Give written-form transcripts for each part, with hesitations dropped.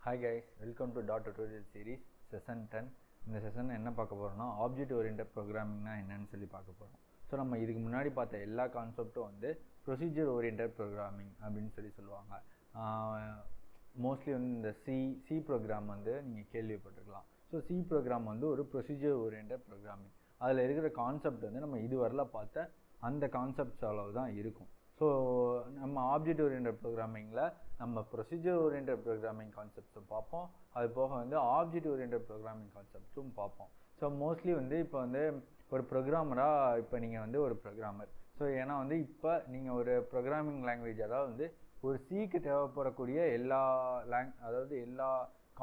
Hi guys, welcome to Dot Tutorial Series Session 10. இந்த session என்ன பார்க்க போகிறோம்னா ஆப்ஜெக்ட் ஓரியன்டட் ப்ரோக்ராமிங்னா என்னன்னு சொல்லி பார்க்க போகிறோம். ஸோ நம்ம இதுக்கு முன்னாடி பார்த்த எல்லா கான்செப்டும் வந்து ப்ரொசீஜர் ஓரியன்டட் ப்ரோக்ராமிங் அப்படின்னு சொல்லுவாங்க. மோஸ்ட்லி வந்து இந்த சி ப்ரோக்ராம் வந்து நீங்கள் கேள்விப்பட்டிருக்கலாம். ஸோ சி ப்ரோக்ராம் வந்து ஒரு ப்ரொசீஜர் ஓரியன்டட் ப்ரோக்ராமிங். அதில் இருக்கிற கான்செப்ட் வந்து நம்ம இதுவரையில் பார்த்த அந்த கான்செப்ட்ஸ் அளவு தான் இருக்கும். ஸோ நம்ம ஆப்ஜெக்ட் ஓரியன்டட் ப்ரோக்ராமிங்கில் நம்ம ப்ரொசீஜர் ஓரியன்டட் ப்ரோக்ராமிங் கான்செப்ட்ஸும் பார்ப்போம். அது போக வந்து ஆப்ஜெக்ட் ஓரியன்டட் ப்ரோக்ராமிங் கான்செப்ட்ஸும் பார்ப்போம். ஸோ மோஸ்ட்லி வந்து இப்போ வந்து ஒரு ப்ரோக்ராமராக இப்போ நீங்கள் வந்து ஒரு ப்ரோக்ராமர். ஸோ ஏன்னா வந்து இப்போ நீங்கள் ஒரு ப்ரோக்ராமிங் லாங்குவேஜ், அதாவது வந்து ஒரு சிக்கு தேவைப்படக்கூடிய அதாவது எல்லா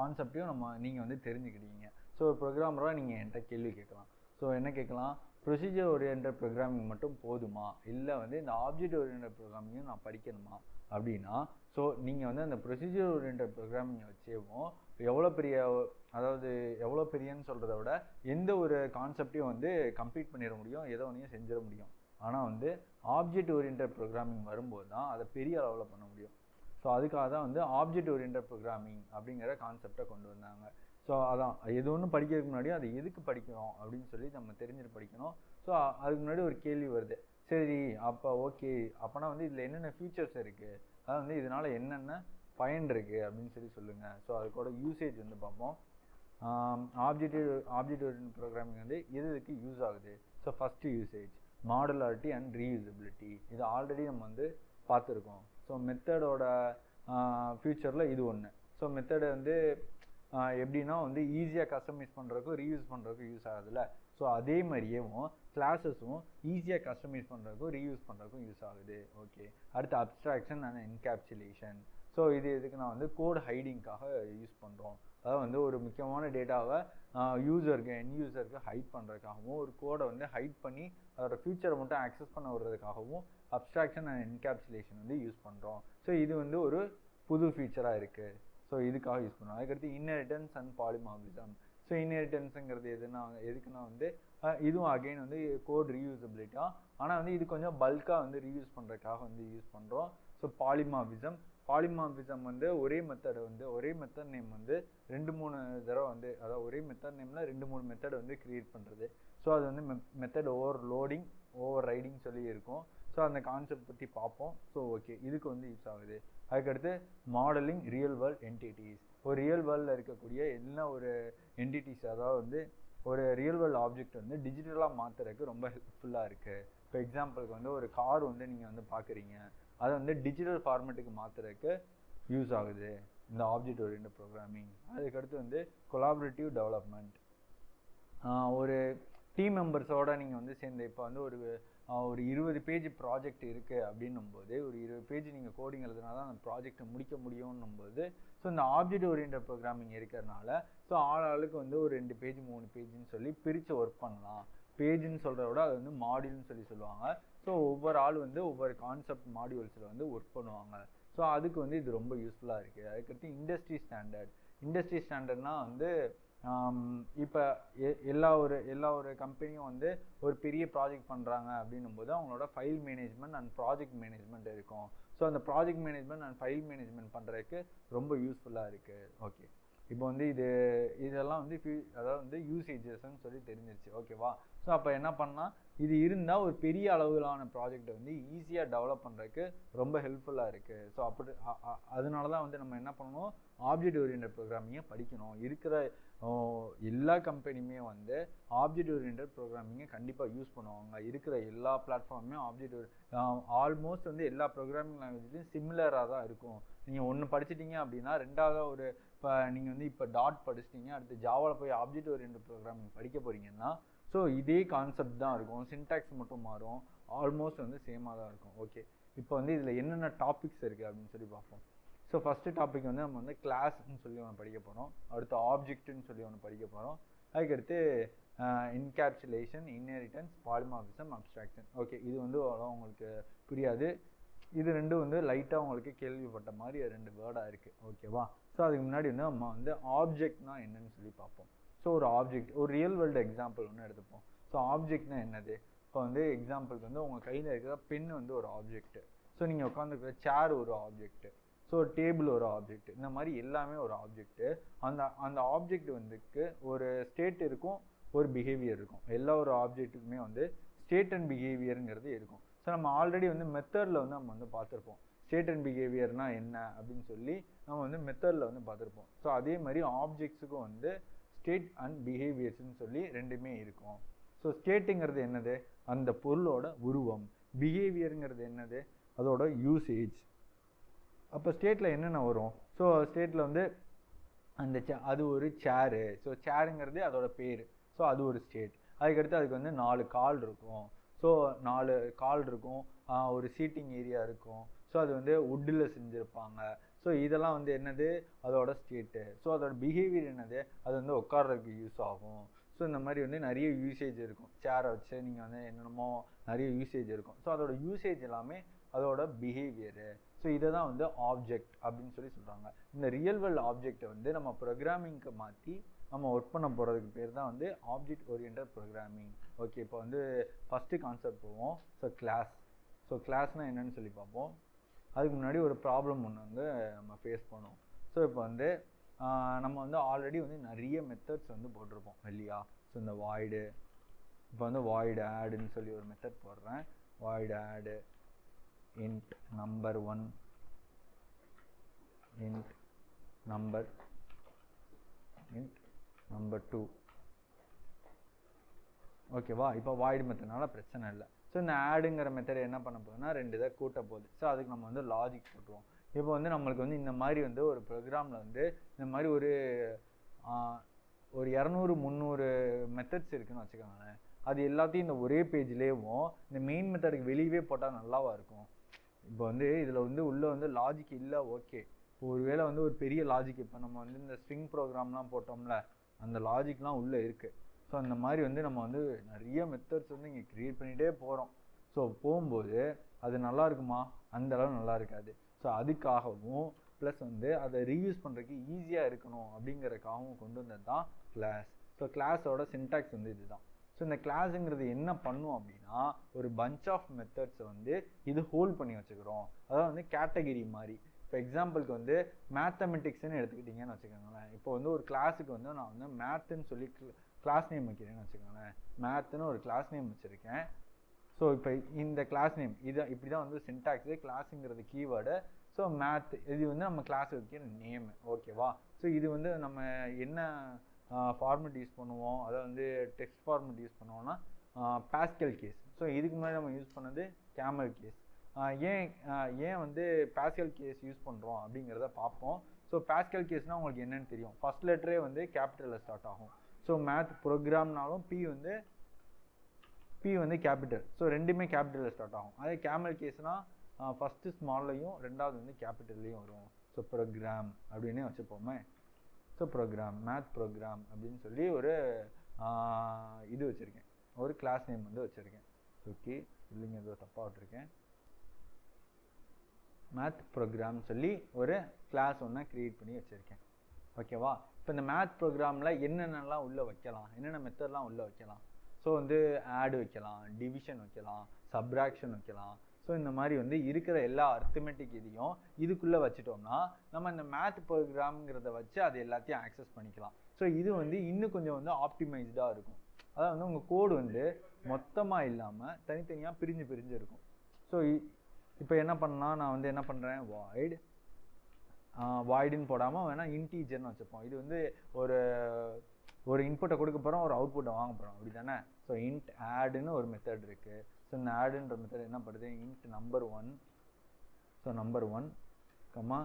கான்செப்டையும் நீங்கள் வந்து தெரிஞ்சுக்கிட்டீங்க. ஸோ ஒரு ப்ரோக்ராமராக நீங்கள் என்கிட்ட கேள்வி கேட்கலாம். ஸோ என்ன கேட்கலாம், ப்ரொசீஜர் ஓரியன்டட் ப்ரோக்ராமிங் மட்டும் போதுமா, இல்லை வந்து இந்த ஆப்ஜெக்ட் ஓரியன்டட் ப்ரோக்ராமிங்கும் நான் படிக்கணுமா அப்படின்னா, ஸோ நீங்கள் வந்து அந்த ப்ரொசீஜர் ஓரியன்டட் ப்ரோக்ராமிங்கை வச்சேவும் எவ்வளோ பெரியன்னு சொல்கிறத விட எந்த ஒரு கான்செப்டையும் வந்து கம்ப்ளீட் பண்ணிட முடியும், எதை ஒன்றையும் செஞ்சிட முடியும். ஆனால் வந்து ஆப்ஜெக்ட் ஓரியன்டட் ப்ரோக்ராமிங் வரும்போது தான் அதை பெரிய அளவில் பண்ண முடியும். ஸோ அதுக்காக தான் வந்து ஆப்ஜெக்ட் ஓரியன்டட் ப்ரோக்ராமிங் அப்படிங்கிற கான்செப்டை கொண்டு வந்தாங்க. ஸோ அதான் எது ஒன்று படிக்கிறதுக்கு முன்னாடி அது எதுக்கு படிக்கிறோம் அப்படின்னு சொல்லி நம்ம தெரிஞ்சுட்டு படிக்கணும். ஸோ அதுக்கு முன்னாடி ஒரு கேள்வி வருது, சரி அப்போ ஓகே, அப்போனா வந்து இதில் என்னென்ன ஃபீச்சர்ஸ் இருக்குது, அதாவது வந்து இதனால் என்னென்ன பயன் இருக்குது அப்படின்னு சொல்லி சொல்லுங்கள். ஸோ அதுக்கூட யூசேஜ் வந்து பார்ப்போம். ஆப்ஜெக்ட் ஓரியன்டட் ப்ரோக்ராமிங் வந்து எதுக்கு யூஸ் ஆகுது. So first usage, modularity and reusability. இது ஆல்ரெடி நம்ம வந்து பார்த்துருக்கோம். ஸோ மெத்தடோட ஃபியூச்சரில் இது ஒன்று. ஸோ மெத்தடை வந்து எப்படின்னா வந்து ஈஸியாக கஸ்டமைஸ் பண்ணுறதுக்கும் ரீயூஸ் பண்ணுறதுக்கும் யூஸ் ஆகுதுல்ல. ஸோ அதே மாதிரியேவும் கிளாஸஸும் ஈஸியாக கஸ்டமைஸ் பண்ணுறதுக்கும் ரீயூஸ் பண்ணுறதுக்கும் யூஸ் ஆகுது. ஓகே, அடுத்து அப்ஸ்ட்ராக்ஷன் அண்ட் என்கேப்சுலேஷன். ஸோ இது எதுக்கு நான் வந்து கோட் ஹைடிங்காக யூஸ் பண்ணுறோம். அதாவது வந்து ஒரு முக்கியமான டேட்டாவை என் யூசருக்கு ஹைட் பண்ணுறதுக்காகவும், ஒரு கோடை வந்து ஹைட் பண்ணி அதோட ஃபியூச்சரை மட்டும் ஆக்சஸ் பண்ண விடுறதுக்காகவும் அப்ஸ்ட்ராக்ஷன் அண்ட் என்கேப்சுலேஷன் வந்து யூஸ் பண்ணுறோம். ஸோ இது வந்து ஒரு புது ஃபீச்சராக இருக்குது. ஸோ இதுக்காக யூஸ் பண்ணுவோம். அதுக்கடுத்து இன்ஹெரிட்டன்ஸ் அண்ட் பாலிமார்பிசம். ஸோ இன்ஹெரிட்டன்ஸுங்கிறது எதுக்குன்னா வந்து இதுவும் அகெயின் வந்து கோட் ரீயூசபிலிட்டா, ஆனால் வந்து இது கொஞ்சம் பல்காக வந்து ரீயூஸ் பண்ணுறதுக்காக வந்து யூஸ் பண்ணுறோம். ஸோ பாலிமார்பிசம் வந்து ஒரே மெத்தட் நேம் வந்து 2-3 தடவை வந்து, அதாவது ஒரே மெத்தட் நேமில் 2-3 மெத்தட் வந்து கிரியேட் பண்ணுறது. ஸோ அது வந்து மெத்தட் ஓவர் ரைடிங் சொல்லி இருக்கும். ஸோ அந்த கான்செப்ட் பற்றி பார்ப்போம். ஸோ ஓகே, இதுக்கு வந்து யூஸ் ஆகுது. அதுக்கடுத்து மாடலிங் ரியல் வேர்ல்ட் என்டிட்டிஸ். ஒரு ரியல் வேர்ல்டில் இருக்கக்கூடிய என்ன ஒரு என்டிட்டிஸ், அதாவது வந்து ஒரு ரியல் வேர்ல்டு ஆப்ஜெக்ட் வந்து டிஜிட்டலாக மாற்றுறதுக்கு ரொம்ப ஹெல்ப்ஃபுல்லாக இருக்குது. இப்போ எக்ஸாம்பிளுக்கு வந்து ஒரு கார் வந்து நீங்கள் வந்து பார்க்குறீங்க, அதை வந்து டிஜிட்டல் ஃபார்மேட்டுக்கு மாற்றுறதுக்கு யூஸ் ஆகுது இந்த ஆப்ஜெக்ட் ஓரியன்டட் ப்ரோக்ராமிங். அதுக்கடுத்து வந்து கொலாபரேட்டிவ் டெவலப்மெண்ட். ஒரு டீம் மெம்பர்ஸோடு நீங்கள் வந்து சேர்ந்து இப்போ வந்து ஒரு 20 பேஜ் ப்ராஜெக்ட் இருக்குது அப்படின்னும்போது, ஒரு 20 பேஜ் நீங்கள் கோடிங் எழுதுனா தான் அந்த ப்ராஜெக்டை முடிக்க முடியும்னும்போது, ஸோ இந்த ஆப்ஜெக்ட் ஓரியன்டட் ப்ரோக்ராமிங் இருக்கிறதுனால ஸோ ஆளுக்கு வந்து ஒரு 2 பேஜ் 3 பேஜ்னு சொல்லி பிரித்து ஒர்க் பண்ணலாம். பேஜ்னு சொல்கிறத விட அது வந்து மாடியூல்னு சொல்லுவாங்க. ஸோ ஒவ்வொரு ஆள் வந்து ஒவ்வொரு கான்செப்ட் மாடியூல்ஸில் வந்து ஒர்க் பண்ணுவாங்க. ஸோ அதுக்கு வந்து இது ரொம்ப யூஸ்ஃபுல்லாக இருக்குது. அதுக்கடுத்து இண்டஸ்ட்ரி ஸ்டாண்டர்ட்னால் வந்து இப்போ எல்லா ஒரு கம்பெனியும் வந்து ஒரு பெரிய ப்ராஜெக்ட் பண்ணுறாங்க அப்படின்னும் போது அவங்களோட file management and project management இருக்கும். ஸோ அந்த project management and file management பண்ணுறதுக்கு ரொம்ப யூஸ்ஃபுல்லாக இருக்குது. ஓகே, இப்போ வந்து இதெல்லாம் வந்து அதாவது வந்து யூசேஜஸ்ன்னு சொல்லி தெரிஞ்சிருச்சு. ஓகேவா? ஸோ அப்போ என்ன பண்ணால் இது இருந்தால் ஒரு பெரிய அளவிலான ப்ராஜெக்டை வந்து ஈஸியாக டெவலப் பண்ணுறதுக்கு ரொம்ப ஹெல்ப்ஃபுல்லாக இருக்குது. ஸோ அதனால தான் வந்து நம்ம என்ன பண்ணணும், ஆப்ஜெக்ட் ஓரியன்டட் ப்ரோக்ராமிங்கை படிக்கணும். இருக்கிற எல்லா கம்பெனியுமே வந்து ஆப்ஜெக்ட் ஓரியன்டட் ப்ரோக்ராமிங்கை கண்டிப்பாக யூஸ் பண்ணுவாங்க. இருக்கிற எல்லா பிளாட்ஃபார்முமே ஆல்மோஸ்ட் வந்து எல்லா ப்ரோக்ராமிங் லாங்குவேஜ்லையும் சிமிலராக தான் இருக்கும். நீங்கள் ஒன்று படிச்சிட்டிங்க அப்படின்னா ரெண்டாவது இப்போ நீங்கள் வந்து இப்போ டாட் படிச்சிட்டிங்க, அடுத்து ஜாவாவில் போய் ஆப்ஜெக்ட் ஓரியன்டட் ப்ரோக்ராமிங் படிக்க போகிறீங்கன்னா ஸோ இதே கான்செப்ட் தான் இருக்கும். சின்டாக்ஸ் மட்டும் மாறும், ஆல்மோஸ்ட் வந்து சேமாக தான் இருக்கும். ஓகே, இப்போ வந்து இதில் என்னென்ன டாபிக்ஸ் இருக்குது அப்படின்னு சொல்லி பார்ப்போம். ஸோ ஃபஸ்ட்டு டாபிக் வந்து நம்ம வந்து கிளாஸ்ன்னு சொல்லி ஒன்று படிக்க போகிறோம். அடுத்து ஆப்ஜெக்ட்னு சொல்லி ஒன்று படிக்க போகிறோம். அதுக்கடுத்து encapsulation, inheritance, polymorphism, abstraction. Okay, இது வந்து உங்களுக்கு புரியாது. இது ரெண்டும் வந்து லைட்டாக உங்களுக்கு கேள்விப்பட்ட மாதிரி 2 வேர்டாக இருக்குது. ஓகேவா? ஸோ அதுக்கு முன்னாடி வந்து நம்ம வந்து ஆப்ஜெக்ட்னா என்னன்னு சொல்லி பார்ப்போம். ஸோ ஒரு ஆப்ஜெக்ட், ஒரு ரியல் வேர்ல்டு எக்ஸாம்பிள் ஒன்று எடுத்துப்போம். ஸோ ஆப்ஜெக்ட்னா என்னது, இப்போ வந்து எக்ஸாம்பிளுக்கு வந்து உங்கள் கையில் இருக்கிற பென் வந்து ஒரு ஆப்ஜெக்ட்டு. ஸோ நீங்கள் உட்காந்துருக்கிற சேர் ஒரு ஆப்ஜெக்ட்டு. ஸோ டேபிள் ஒரு ஆப்ஜெக்ட், இந்த மாதிரி எல்லாமே ஒரு ஆப்ஜெக்ட்டு. அந்த அந்த ஆப்ஜெக்ட் வந்துக்கு ஒரு ஸ்டேட் இருக்கும், ஒரு பிஹேவியர் இருக்கும். எல்லா ஒரு ஆப்ஜெக்ட்டுக்குமே வந்து ஸ்டேட் அண்ட் பிஹேவியருங்கிறது இருக்கும். ஸோ நம்ம ஆல்ரெடி வந்து மெத்தடில் வந்து நம்ம வந்து பார்த்துருப்போம். ஸ்டேட் அண்ட் பிஹேவியர்னா என்ன அப்படின்னு சொல்லி நம்ம வந்து மெத்தடில் வந்து பார்த்துருப்போம். ஸோ அதே மாதிரி ஆப்ஜெக்ட்ஸுக்கும் வந்து ஸ்டேட் அண்ட் பிஹேவியர்ஸ்ன்னு சொல்லி ரெண்டுமே இருக்கும். ஸோ ஸ்டேட்டுங்கிறது என்னது, அந்த பொருளோட உருவம். பிஹேவியருங்கிறது என்னது, அதோட யூசேஜ். அப்போ ஸ்டேட்டில் என்னென்ன வரும், ஸோ ஸ்டேட்டில் வந்து அந்த அது ஒரு சேரு. ஸோ சேருங்கிறது அதோட பேர். ஸோ அது ஒரு ஸ்டேட். அதுக்கடுத்து அதுக்கு வந்து 4 கால் இருக்கும். ஸோ 4 கால் இருக்கும், ஒரு சீட்டிங் ஏரியா இருக்கும். ஸோ அது வந்து வுட்டில் செஞ்சுருப்பாங்க. ஸோ இதெல்லாம் வந்து என்னது, அதோட ஸ்டேட்டு. ஸோ அதோட பிஹேவியர் என்னது, அது வந்து உட்கார்றதுக்கு யூஸ் ஆகும். ஸோ இந்த மாதிரி வந்து நிறைய யூசேஜ் இருக்கும். சேரை வச்சு நீங்கள் வந்து என்னென்னமோ நிறைய யூசேஜ் இருக்கும். ஸோ அதோட யூசேஜ் எல்லாமே அதோட பிஹேவியரு. ஸோ இதை தான் வந்து ஆப்ஜெக்ட் அப்படின்னு சொல்லி சொல்கிறாங்க. இந்த ரியல் வேர்ல்டு ஆப்ஜெக்டை வந்து நம்ம ப்ரோக்ராமிங்க்கு மாற்றி நம்ம ஒர்க் பண்ண போகிறதுக்கு பேர் தான் வந்து ஆப்ஜெக்ட் ஓரியன்டட் ப்ரோக்ராமிங். ஓகே, இப்போ வந்து ஃபஸ்ட்டு கான்செப்ட் போவோம். So class. ஸோ கிளாஸ்னால் என்னன்னு சொல்லி பார்ப்போம். அதுக்கு முன்னாடி ஒரு ப்ராப்ளம் ஒன்று வந்து நம்ம ஃபேஸ் பண்ணுவோம். ஸோ இப்போ வந்து நம்ம வந்து ஆல்ரெடி வந்து நிறைய மெத்தட்ஸ் வந்து போட்டிருப்போம் இல்லையா. ஸோ இந்த வாய்டு, இப்போ வந்து வாய்டு ஆடுன்னு சொல்லி ஒரு மெத்தட் போடுறேன். வாய்டு ஆடு int number 1 int number 2. ஓகேவா, இப்போ வாய்டு மெத்தட்னால பிரச்சனை இல்லை. ஸோ இந்த ஆடுங்கிற மெத்தட் என்ன பண்ண போகுதுன்னா 2 இதை கூட்ட போகுது. ஸோ அதுக்கு நம்ம வந்து லாஜிக் போட்டுருவோம். இப்போ வந்து நம்மளுக்கு வந்து இந்த மாதிரி வந்து ஒரு ப்ரோக்ராமில் வந்து இந்த மாதிரி ஒரு 200-300 மெத்தட்ஸ் இருக்குதுன்னு வச்சுக்கோங்களேன். அது எல்லாத்தையும் இந்த ஒரே பேஜ்லேயும் இந்த மெயின் மெத்தடுக்கு வெளியவே போட்டால் நல்லாவா இருக்கும். இப்போ வந்து இதில் வந்து உள்ளே வந்து லாஜிக் இல்லை, ஓகே. இப்போ ஒருவேளை வந்து ஒரு பெரிய லாஜிக், இப்போ நம்ம வந்து இந்த ஸ்ட்ரிங் ப்ரோக்ராம்லாம் போட்டோம்ல, அந்த லாஜிக்லாம் உள்ளே இருக்குது. ஸோ அந்த மாதிரி வந்து நம்ம வந்து நிறைய மெத்தட்ஸ் வந்து இங்கே க்ரியேட் பண்ணிகிட்டே போகிறோம். ஸோ போகும்போது அது நல்லா இருக்குமா, அந்த அளவு நல்லா இருக்காது. ஸோ அதுக்காகவும் ப்ளஸ் வந்து அதை ரீயூஸ் பண்ணுறதுக்கு ஈஸியாக இருக்கணும் அப்படிங்கிறதுக்காகவும் கொண்டு வந்தது தான் கிளாஸ். ஸோ கிளாஸோட சின்டாக்ஸ் வந்து இதுதான். ஸோ இந்த கிளாஸுங்கிறது என்ன பண்ணும் அப்படின்னா, ஒரு பஞ்ச் ஆஃப் மெத்தட்ஸை வந்து இது ஹோல்ட் பண்ணி வச்சுக்கிறோம். அதாவது வந்து கேட்டகிரி மாதிரி. இப்போ எக்ஸாம்பிளுக்கு வந்து மேத்தமெட்டிக்ஸ்ன்னு எடுத்துக்கிட்டிங்கன்னு வச்சுக்கோங்களேன். இப்போ வந்து ஒரு கிளாஸுக்கு வந்து நான் வந்து மேத்துன்னு சொல்லி கிளாஸ் நேம் வைக்கிறேன்னு வச்சுக்கோங்களேன். மேத்துன்னு ஒரு கிளாஸ் நேம் வச்சுருக்கேன். ஸோ இப்போ இந்த கிளாஸ் நேம் இதை இப்படி தான் வந்து சின்டாக்ஸு. கிளாஸுங்கிறது கீவேர்டு. ஸோ மேத் இது வந்து நம்ம கிளாஸ் வைக்கிற நேமு. ஓகேவா. ஸோ இது வந்து நம்ம என்ன ஃபார்மெட் யூஸ் பண்ணுவோம், அதை வந்து டெக்ஸ்ட் ஃபார்மெட் யூஸ் பண்ணுவோம்னா பாஸ்கல் கேஸ். ஸோ இதுக்கு முன்னாடி நம்ம யூஸ் பண்ணது கேமல் கேஸ். ஏன் வந்து பாஸ்கல் கேஸ் யூஸ் பண்ணுறோம் அப்படிங்கிறத பார்ப்போம். ஸோ பாஸ்கல் கேஸ்னால் உங்களுக்கு என்னென்னு தெரியும். ஃபஸ்ட் லெட்டரே வந்து கேபிட்டலில் ஸ்டார்ட் ஆகும். ஸோ மேத் ப்ரோக்ராம்னாலும் பி வந்து கேபிட்டல். ஸோ ரெண்டுமே கேபிட்டலில் ஸ்டார்ட் ஆகும். அதே கேமல் கேஸ்னால் ஃபஸ்ட்டு ஸ்மால்லையும் ரெண்டாவது வந்து கேபிட்டல்லையும் வரும். ஸோ ப்ரோக்ராம் அப்படின்னே வச்சுப்போமே. ஸோ ப்ரோக்ராம், மேத் ப்ரோக்ராம் அப்படின்னு சொல்லி ஒரு இது வச்சுருக்கேன், ஒரு கிளாஸ் நேம் வந்து வச்சுருக்கேன். ஓகே, இல்லைங்க ஏதோ தப்பாக விட்டுருக்கேன். மேத் ப்ரோக்ராம் சொல்லி ஒரு கிளாஸ் ஒன்று க்ரியேட் பண்ணி வச்சுருக்கேன். ஓகேவா. இப்போ இந்த மேத் ப்ரோக்ராமில் என்னென்னலாம் உள்ளே வைக்கலாம், என்னென்ன மெத்தட்லாம் உள்ளே வைக்கலாம். ஸோ வந்து ஆட் வைக்கலாம், டிவிஷன் வைக்கலாம், சப்ராக்ஷன் வைக்கலாம். ஸோ இந்த மாதிரி வந்து இருக்கிற எல்லா அர்த்தமெட்டிக் இதையும் இதுக்குள்ளே வச்சுட்டோம்னா நம்ம இந்த மேத் ப்ரோக்ராம்ங்கிறத வச்சு அது எல்லாத்தையும் ஆக்சஸ் பண்ணிக்கலாம். ஸோ இது வந்து இன்னும் கொஞ்சம் வந்து ஆப்டிமைஸ்டாக இருக்கும். அதாவது வந்து உங்கள் கோடு வந்து மொத்தமாக இல்லாமல் தனித்தனியாக பிரிஞ்சு இருக்கும். ஸோ இப்போ என்ன பண்ணலாம், நான் வந்து என்ன பண்ணுறேன், வாய்டுன்னு போடாமல் வேணால் இன்டீஜர்னு வச்சுப்போம். இது வந்து ஒரு இன்புட்டை கொடுக்க போகிறோம், ஒரு அவுட்புட்டை வாங்க போகிறோம், அப்படி தானே. ஸோ இன்ட் ஆடுன்னு ஒரு மெத்தட் இருக்குது. ஸோ இந்த ஆடுன்ற மெத்தட் என்ன பண்ணுறது, int number 1. So number 1 comma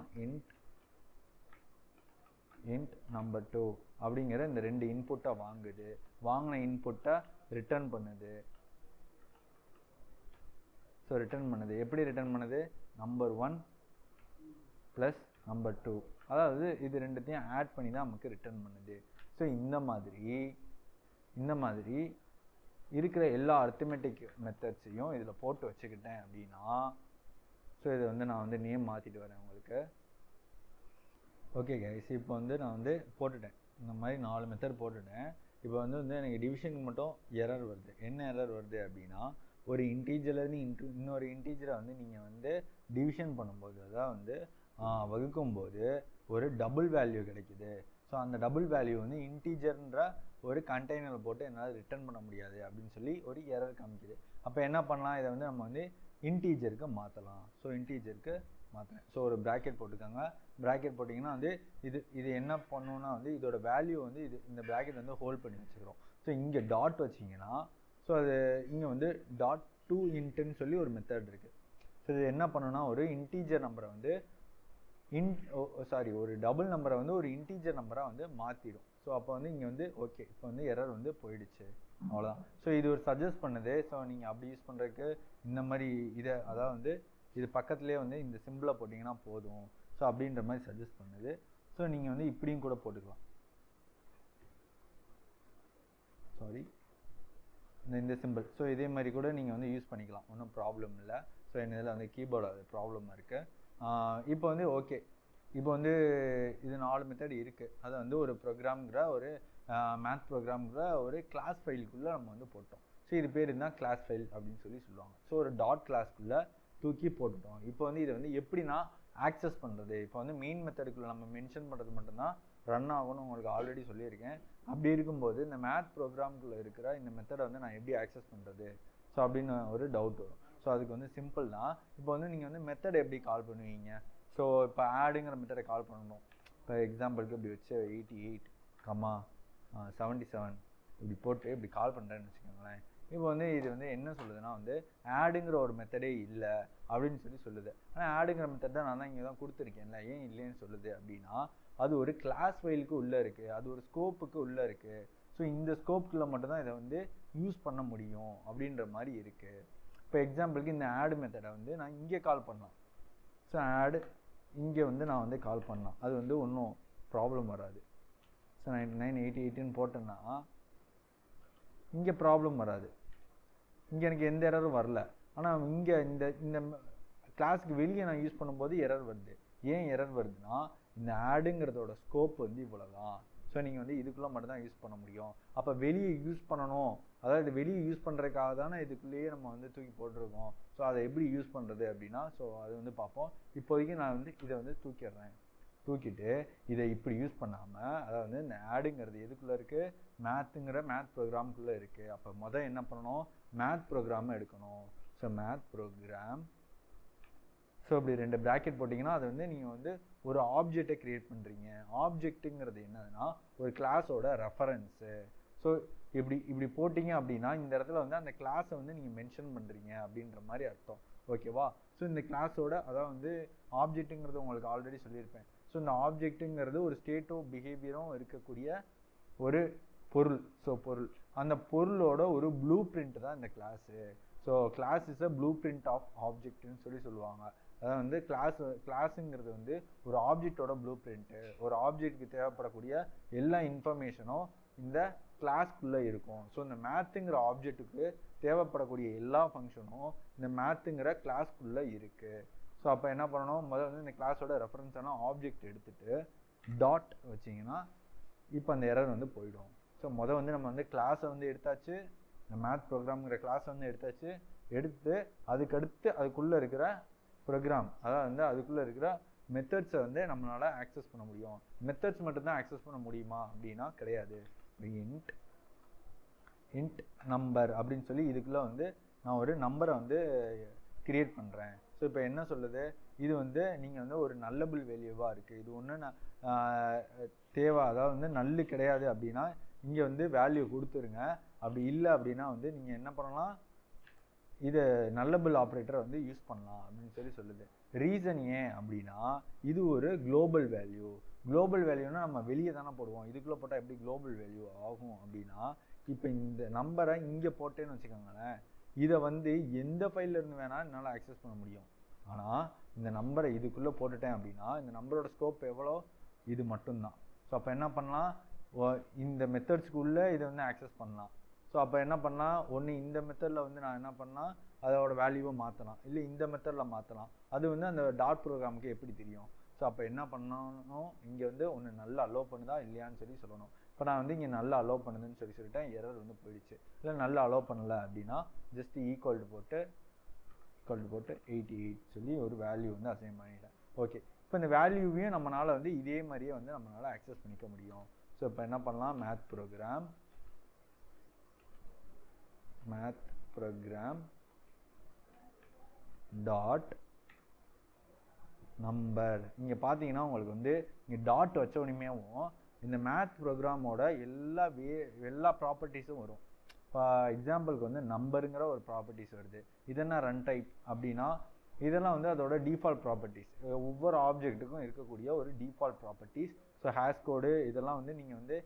int number 2 அப்படிங்கிற இந்த 2 இன்புட்டை வாங்குது. வாங்கின இன்புட்டை ரிட்டர்ன் பண்ணுது. ஸோ ரிட்டர்ன் பண்ணுது. எப்படி ரிட்டர்ன் பண்ணுது, நம்பர் 1 ப்ளஸ் நம்பர் 2. அதாவது இது ரெண்டுத்தையும் ஆட் பண்ணி தான் நமக்கு ரிட்டர்ன் பண்ணுது. ஸோ இந்த மாதிரி இருக்கிற எல்லா அர்த்தமெட்டிக் மெத்தட்ஸையும் இதில் போட்டு வச்சுக்கிட்டேன் அப்படின்னா, ஸோ இதை வந்து நான் வந்து நேம் மாற்றிட்டு வரேன் உங்களுக்கு. ஓகே கைஸ், இப்போ வந்து நான் வந்து போட்டுட்டேன், இந்த மாதிரி 4 மெத்தட் போட்டுட்டேன். இப்போ வந்து எனக்கு டிவிஷனுக்கு மட்டும் எரர் வருது. என்ன எரர் வருது அப்படின்னா, ஒரு இன்டீஜர்லேருந்து இன்னொரு இன்டீஜரை வந்து நீங்கள் வந்து டிவிஷன் பண்ணும்போது, அதாவது வந்து வகுக்கும்போது ஒரு டபுள் வேல்யூ கிடைக்குது. ஸோ அந்த டபுள் வேல்யூ வந்து இன்டீஜர்ன்ற ஒரு கண்டெய்னரில் போட்டு என்னால் ரிட்டர்ன் பண்ண முடியாது அப்படின்னு சொல்லி ஒரு எரர் காமிக்குது. அப்போ என்ன பண்ணலாம், இதை வந்து நம்ம வந்து இன்டீஜருக்கு மாற்றலாம். ஸோ இன்டீஜருக்கு மாற்றுறேன். ஸோ ஒரு ப்ராக்கெட் போட்டுக்காங்க. ப்ராக்கெட் போட்டிங்கன்னா வந்து இது என்ன பண்ணணும்னா வந்து இதோட வேல்யூ வந்து இந்த ப்ராக்கெட் வந்து ஹோல்ட் பண்ணி வச்சுக்கிறோம். ஸோ இங்கே டாட் வச்சிங்கன்னா ஸோ அது இங்கே வந்து டாட் டு இன்ட்டுன்னு சொல்லி ஒரு மெத்தட் இருக்குது. ஸோ இது என்ன பண்ணுன்னா ஒரு இன்டீஜர் நம்பரை வந்து ஒரு டபுள் நம்பரை வந்து ஒரு இன்டீஜர் நம்பராக வந்து மாற்றிடும். ஸோ அப்போ வந்து இங்கே வந்து ஓகே, இப்போ வந்து எரர் வந்து போயிடுச்சு, அவ்வளோதான். ஸோ இது ஒரு சஜஸ்ட் பண்ணுது. ஸோ நீங்கள் அப்படி யூஸ் பண்ணுறதுக்கு இந்த மாதிரி இதை அதாவது வந்து இது பக்கத்துலேயே வந்து இந்த சிம்பிளை போட்டிங்கன்னா போதும். ஸோ அப்படின்ற மாதிரி சஜஸ்ட் பண்ணுது. ஸோ நீங்கள் வந்து இப்படியும் கூட போட்டுக்கலாம். இந்த சிம்பிள். ஸோ இதே மாதிரி கூட நீங்கள் வந்து யூஸ் பண்ணிக்கலாம், ஒன்றும் ப்ராப்ளம் இல்லை. ஸோ என்ன இதில் வந்து கீபோர்டு அது ப்ராப்ளமாக இருக்குது. இப்போ வந்து ஓகே, இப்போ வந்து இது 4 மெத்தட் இருக்குது. அதை வந்து ஒரு ப்ரோக்ராம்ங்கிற ஒரு மேத் ப்ரோக்ராம்ங்கிற ஒரு கிளாஸ் ஃபைலுக்குள்ளே நம்ம வந்து போட்டோம். ஸோ இது பேர் தான் கிளாஸ் ஃபைல் அப்படின்னு சொல்லுவாங்க. ஸோ ஒரு டாட் கிளாஸ்க்குள்ளே தூக்கி போட்டுட்டோம். இப்போ வந்து இதை வந்து எப்படின்னா ஆக்சஸ் பண்ணுறது, இப்போ வந்து மெயின் மெத்தடுக்குள்ளே நம்ம மென்ஷன் பண்ணுறது மட்டும்தான் ரன் ஆகும்னு உங்களுக்கு ஆல்ரெடி சொல்லியிருக்கேன். அப்படி இருக்கும்போது இந்த மேத் ப்ரோக்ராம்குள்ளே இருக்கிற இந்த மெத்தடை வந்து நான் எப்படி ஆக்சஸ் பண்ணுறது, ஸோ அப்படின்னு ஒரு டவுட் வரும். ஸோ அதுக்கு வந்து சிம்பிள் தான். இப்போ வந்து நீங்கள் வந்து மெத்தடை எப்படி கால் பண்ணுவீங்க. ஸோ இப்போ ஆடுங்கிற மெத்தடை கால் பண்ணணும். இப்போ எக்ஸாம்பிளுக்கு இப்படி வச்சு 88, 77 இப்படி போட்டு இப்படி கால் பண்ணுறேன்னு வச்சுக்கோங்களேன். இப்போ வந்து இது வந்து என்ன சொல்லுதுன்னா வந்து ஆடுங்கிற ஒரு மெத்தடே இல்லை அப்படின்னு சொல்லுது. ஆனால் ஆடுங்கிற மெத்தட் தான் நான் தான் இங்கே தான் கொடுத்துருக்கேன்ல, ஏன் இல்லைன்னு சொல்லுது அப்படின்னா அது ஒரு கிளாஸ் ஃபைலுக்கு உள்ளே இருக்குது, அது ஒரு ஸ்கோப்புக்கு உள்ளே இருக்குது. ஸோ இந்த ஸ்கோப்புக்குள்ளே மட்டும்தான் இதை வந்து யூஸ் பண்ண முடியும் அப்படின்ற மாதிரி இருக்குது. இப்போ எக்ஸாம்பிளுக்கு இந்த ஆடு மெத்தடை வந்து நான் இங்கே கால் பண்ணலாம். ஸோ ஆடு இங்கே வந்து நான் வந்து கால் பண்ணலாம், அது வந்து ஒன்றும் ப்ராப்ளம் வராது. ஸோ 99, 88ன்னு போட்டேன்னா இங்கே ப்ராப்ளம் வராது, இங்கே எனக்கு எந்த எரரும் வரல. ஆனால் இங்கே இந்த கிளாஸுக்கு வெளியே நான் யூஸ் பண்ணும்போது எரர் வருது. ஏன் எரர் வருதுன்னா இந்த ஆடுங்கிறதோட ஸ்கோப் வந்து இவ்வளோ தான். ஸோ நீங்கள் வந்து இதுக்குள்ளே மட்டும்தான் யூஸ் பண்ண முடியும். அப்போ வெளியே யூஸ் பண்ணணும், அதாவது வெளியே யூஸ் பண்ணுறதுக்காக தானே இதுக்குள்ளேயே நம்ம வந்து தூக்கி போட்டிருக்கோம். ஸோ அதை எப்படி யூஸ் பண்ணுறது அப்படின்னா ஸோ அது வந்து பார்ப்போம். இப்போதைக்கு நான் வந்து இதை வந்து தூக்கிடுறேன். தூக்கிட்டு இதை இப்படி யூஸ் பண்ணாமல், அதாவது இந்த ஆடுங்கிறது எதுக்குள்ளே இருக்குது, மேத் ப்ரோக்ராமுக்குள்ளே இருக்குது. அப்போ என்ன பண்ணணும், மேத் ப்ரோக்ராமை எடுக்கணும். So math program. ஸோ இப்படி 2 ப்ராக்கெட் போட்டிங்கன்னா அது வந்து நீங்கள் வந்து ஒரு ஆப்ஜெக்டை க்ரியேட் பண்ணுறீங்க. ஆப்ஜெக்ட்டுங்கிறது என்னதுன்னா ஒரு கிளாஸோட ரெஃபரன்ஸு. ஸோ இப்படி போட்டிங்க அப்படின்னா இந்த இடத்துல வந்து அந்த கிளாஸை வந்து நீங்கள் மென்ஷன் பண்ணுறீங்க அப்படின்ற மாதிரி அர்த்தம். ஓகேவா. ஸோ இந்த கிளாஸோட அதாவது வந்து ஆப்ஜெக்ட்டுங்கிறது உங்களுக்கு ஆல்ரெடி சொல்லியிருப்பேன். ஸோ இந்த ஆப்ஜெக்ட்டுங்கிறது ஒரு ஸ்டேட்டும் பிஹேவியரும் இருக்கக்கூடிய ஒரு பொருள். ஸோ பொருள், அந்த பொருளோட ஒரு ப்ளூ பிரிண்ட் தான் இந்த class. So class is a blueprint of ஆப்ஜெக்ட்னு சொல்லுவாங்க. அதாவது வந்து கிளாஸுங்கிறது வந்து ஒரு ஆப்ஜெக்டோட ப்ளூ பிரிண்ட்டு. ஒரு ஆப்ஜெக்ட்டுக்கு தேவைப்படக்கூடிய எல்லா இன்ஃபர்மேஷனும் இந்த கிளாஸ்க்குள்ளே இருக்கும். ஸோ இந்த மேத்துங்கிற ஆப்ஜெக்ட்டுக்கு தேவைப்படக்கூடிய எல்லா ஃபங்க்ஷனும் இந்த மேத்துங்கிற கிளாஸ்க்குள்ளே இருக்குது. ஸோ அப்போ என்ன பண்ணணும், முதல்ல வந்து இந்த கிளாஸோட ரெஃபரன்ஸான ஆப்ஜெக்ட் எடுத்துகிட்டு டாட் வச்சிங்கன்னா இப்போ அந்த எரர் வந்து போயிடும். ஸோ வந்து நம்ம வந்து கிளாஸை வந்து எடுத்தாச்சு, இந்த மேத் ப்ரோக்ராம்ங்கிற கிளாஸை வந்து எடுத்து அதுக்கடுத்து அதுக்குள்ளே இருக்கிற ப்ரோக்ராம், அதாவது வந்து அதுக்குள்ளே இருக்கிற மெத்தட்ஸை வந்து நம்மளால் ஆக்சஸ் பண்ண முடியும். மெத்தட்ஸ் மட்டும்தான் ஆக்சஸ் பண்ண முடியுமா அப்படின்னா கிடையாது. இன்ட் நம்பர் அப்படின்னு சொல்லி இதுக்குள்ளே வந்து நான் ஒரு நம்பரை வந்து கிரியேட் பண்ணுறேன். ஸோ இப்போ என்ன சொல்லுது, இது வந்து நீங்கள் வந்து ஒரு நல்லபிள் வேல்யூவாக இருக்குது, இது ஒன்று நான் தேவை, அதாவது வந்து நல்லு கிடையாது அப்படின்னா இங்கே வந்து வேல்யூ கொடுத்துருங்க. அப்படி இல்லை அப்படின்னா வந்து நீங்கள் என்ன பண்ணலாம், இது நல்லபிள் ஆப்ரேட்டரை வந்து யூஸ் பண்ணலாம் அப்படின்னு சொல்லுது. ரீசன் ஏன் அப்படின்னா இது ஒரு குளோபல் வேல்யூ. குளோபல் வேல்யூனா நம்ம வெளியே தானே போடுவோம், இதுக்குள்ளே போட்டால் எப்படி குளோபல் வேல்யூ ஆகும் அப்படின்னா இப்போ இந்த நம்பரை இங்கே போட்டேன்னு வச்சுக்கோங்களேன், இதை வந்து எந்த ஃபைல்லேருந்து வேணாலும் என்னால் ஆக்சஸ் பண்ண முடியும். ஆனால் இந்த நம்பரை இதுக்குள்ளே போட்டுட்டேன் அப்படின்னா இந்த நம்பரோட ஸ்கோப் எவ்வளோ, இது மட்டும்தான். ஸோ அப்போ என்ன பண்ணலாம், இந்த மெத்தட்ஸ்க்குள்ளே இதை வந்து ஆக்சஸ் பண்ணலாம். ஸோ அப்போ என்ன பண்ணலாம், ஒன்று இந்த மெத்தடில் வந்து நான் என்ன பண்ணலாம் அதோட வேல்யூவை மாற்றலாம், இல்லை இந்த மெத்தடில் மாற்றலாம். அது வந்து அந்த டாட் ப்ரோக்ராமுக்கு எப்படி தெரியும். ஸோ அப்போ என்ன பண்ணணும், இங்கே வந்து ஒன்று நல்லா அலோவ் பண்ணுதா இல்லையான்னு சொல்லணும். இப்போ நான் வந்து இங்கே நல்லா அலோவ் பண்ணுதுன்னு சொல்லிட்டேன், எரர் வந்து போயிடுச்சு. இல்லை நல்லா அலோவ் பண்ணலை அப்படின்னா ஜஸ்ட் ஈக்குவல் டு போட்டு 88 சொல்லி ஒரு வேல்யூ வந்து அசைன் பண்ணிட்டேன். ஓகே, இப்போ இந்த வேல்யூவையும் நம்மளால் வந்து இதே மாதிரியே வந்து நம்மளால் ஆக்சஸ் பண்ணிக்க முடியும். ஸோ இப்போ என்ன பண்ணலாம், மேத் ப்ரோக்ராம் டாட் நம்பர். இங்கே பார்த்தீங்கன்னா உங்களுக்கு வந்து இங்கே டாட் வச்ச உடனேயும் இந்த மேத் ப்ரோக்ராமோட எல்லா ப்ராப்பர்ட்டிஸும் வரும். இப்போ எக்ஸாம்பிளுக்கு வந்து நம்பருங்கிற ஒரு ப்ராப்பர்ட்டிஸ் வருது. இதென்ன ரன் டைப் அப்படின்னா இதெல்லாம் வந்து அதோட டிஃபால்ட் ப்ராப்பர்ட்டிஸ். ஒவ்வொரு ஆப்ஜெக்ட்டுக்கும் இருக்கக்கூடிய ஒரு டிஃபால்ட் ப்ராப்பர்ட்டிஸ். ஸோ ஹேஷ் கோடு இதெல்லாம் வந்து நீங்கள் வந்து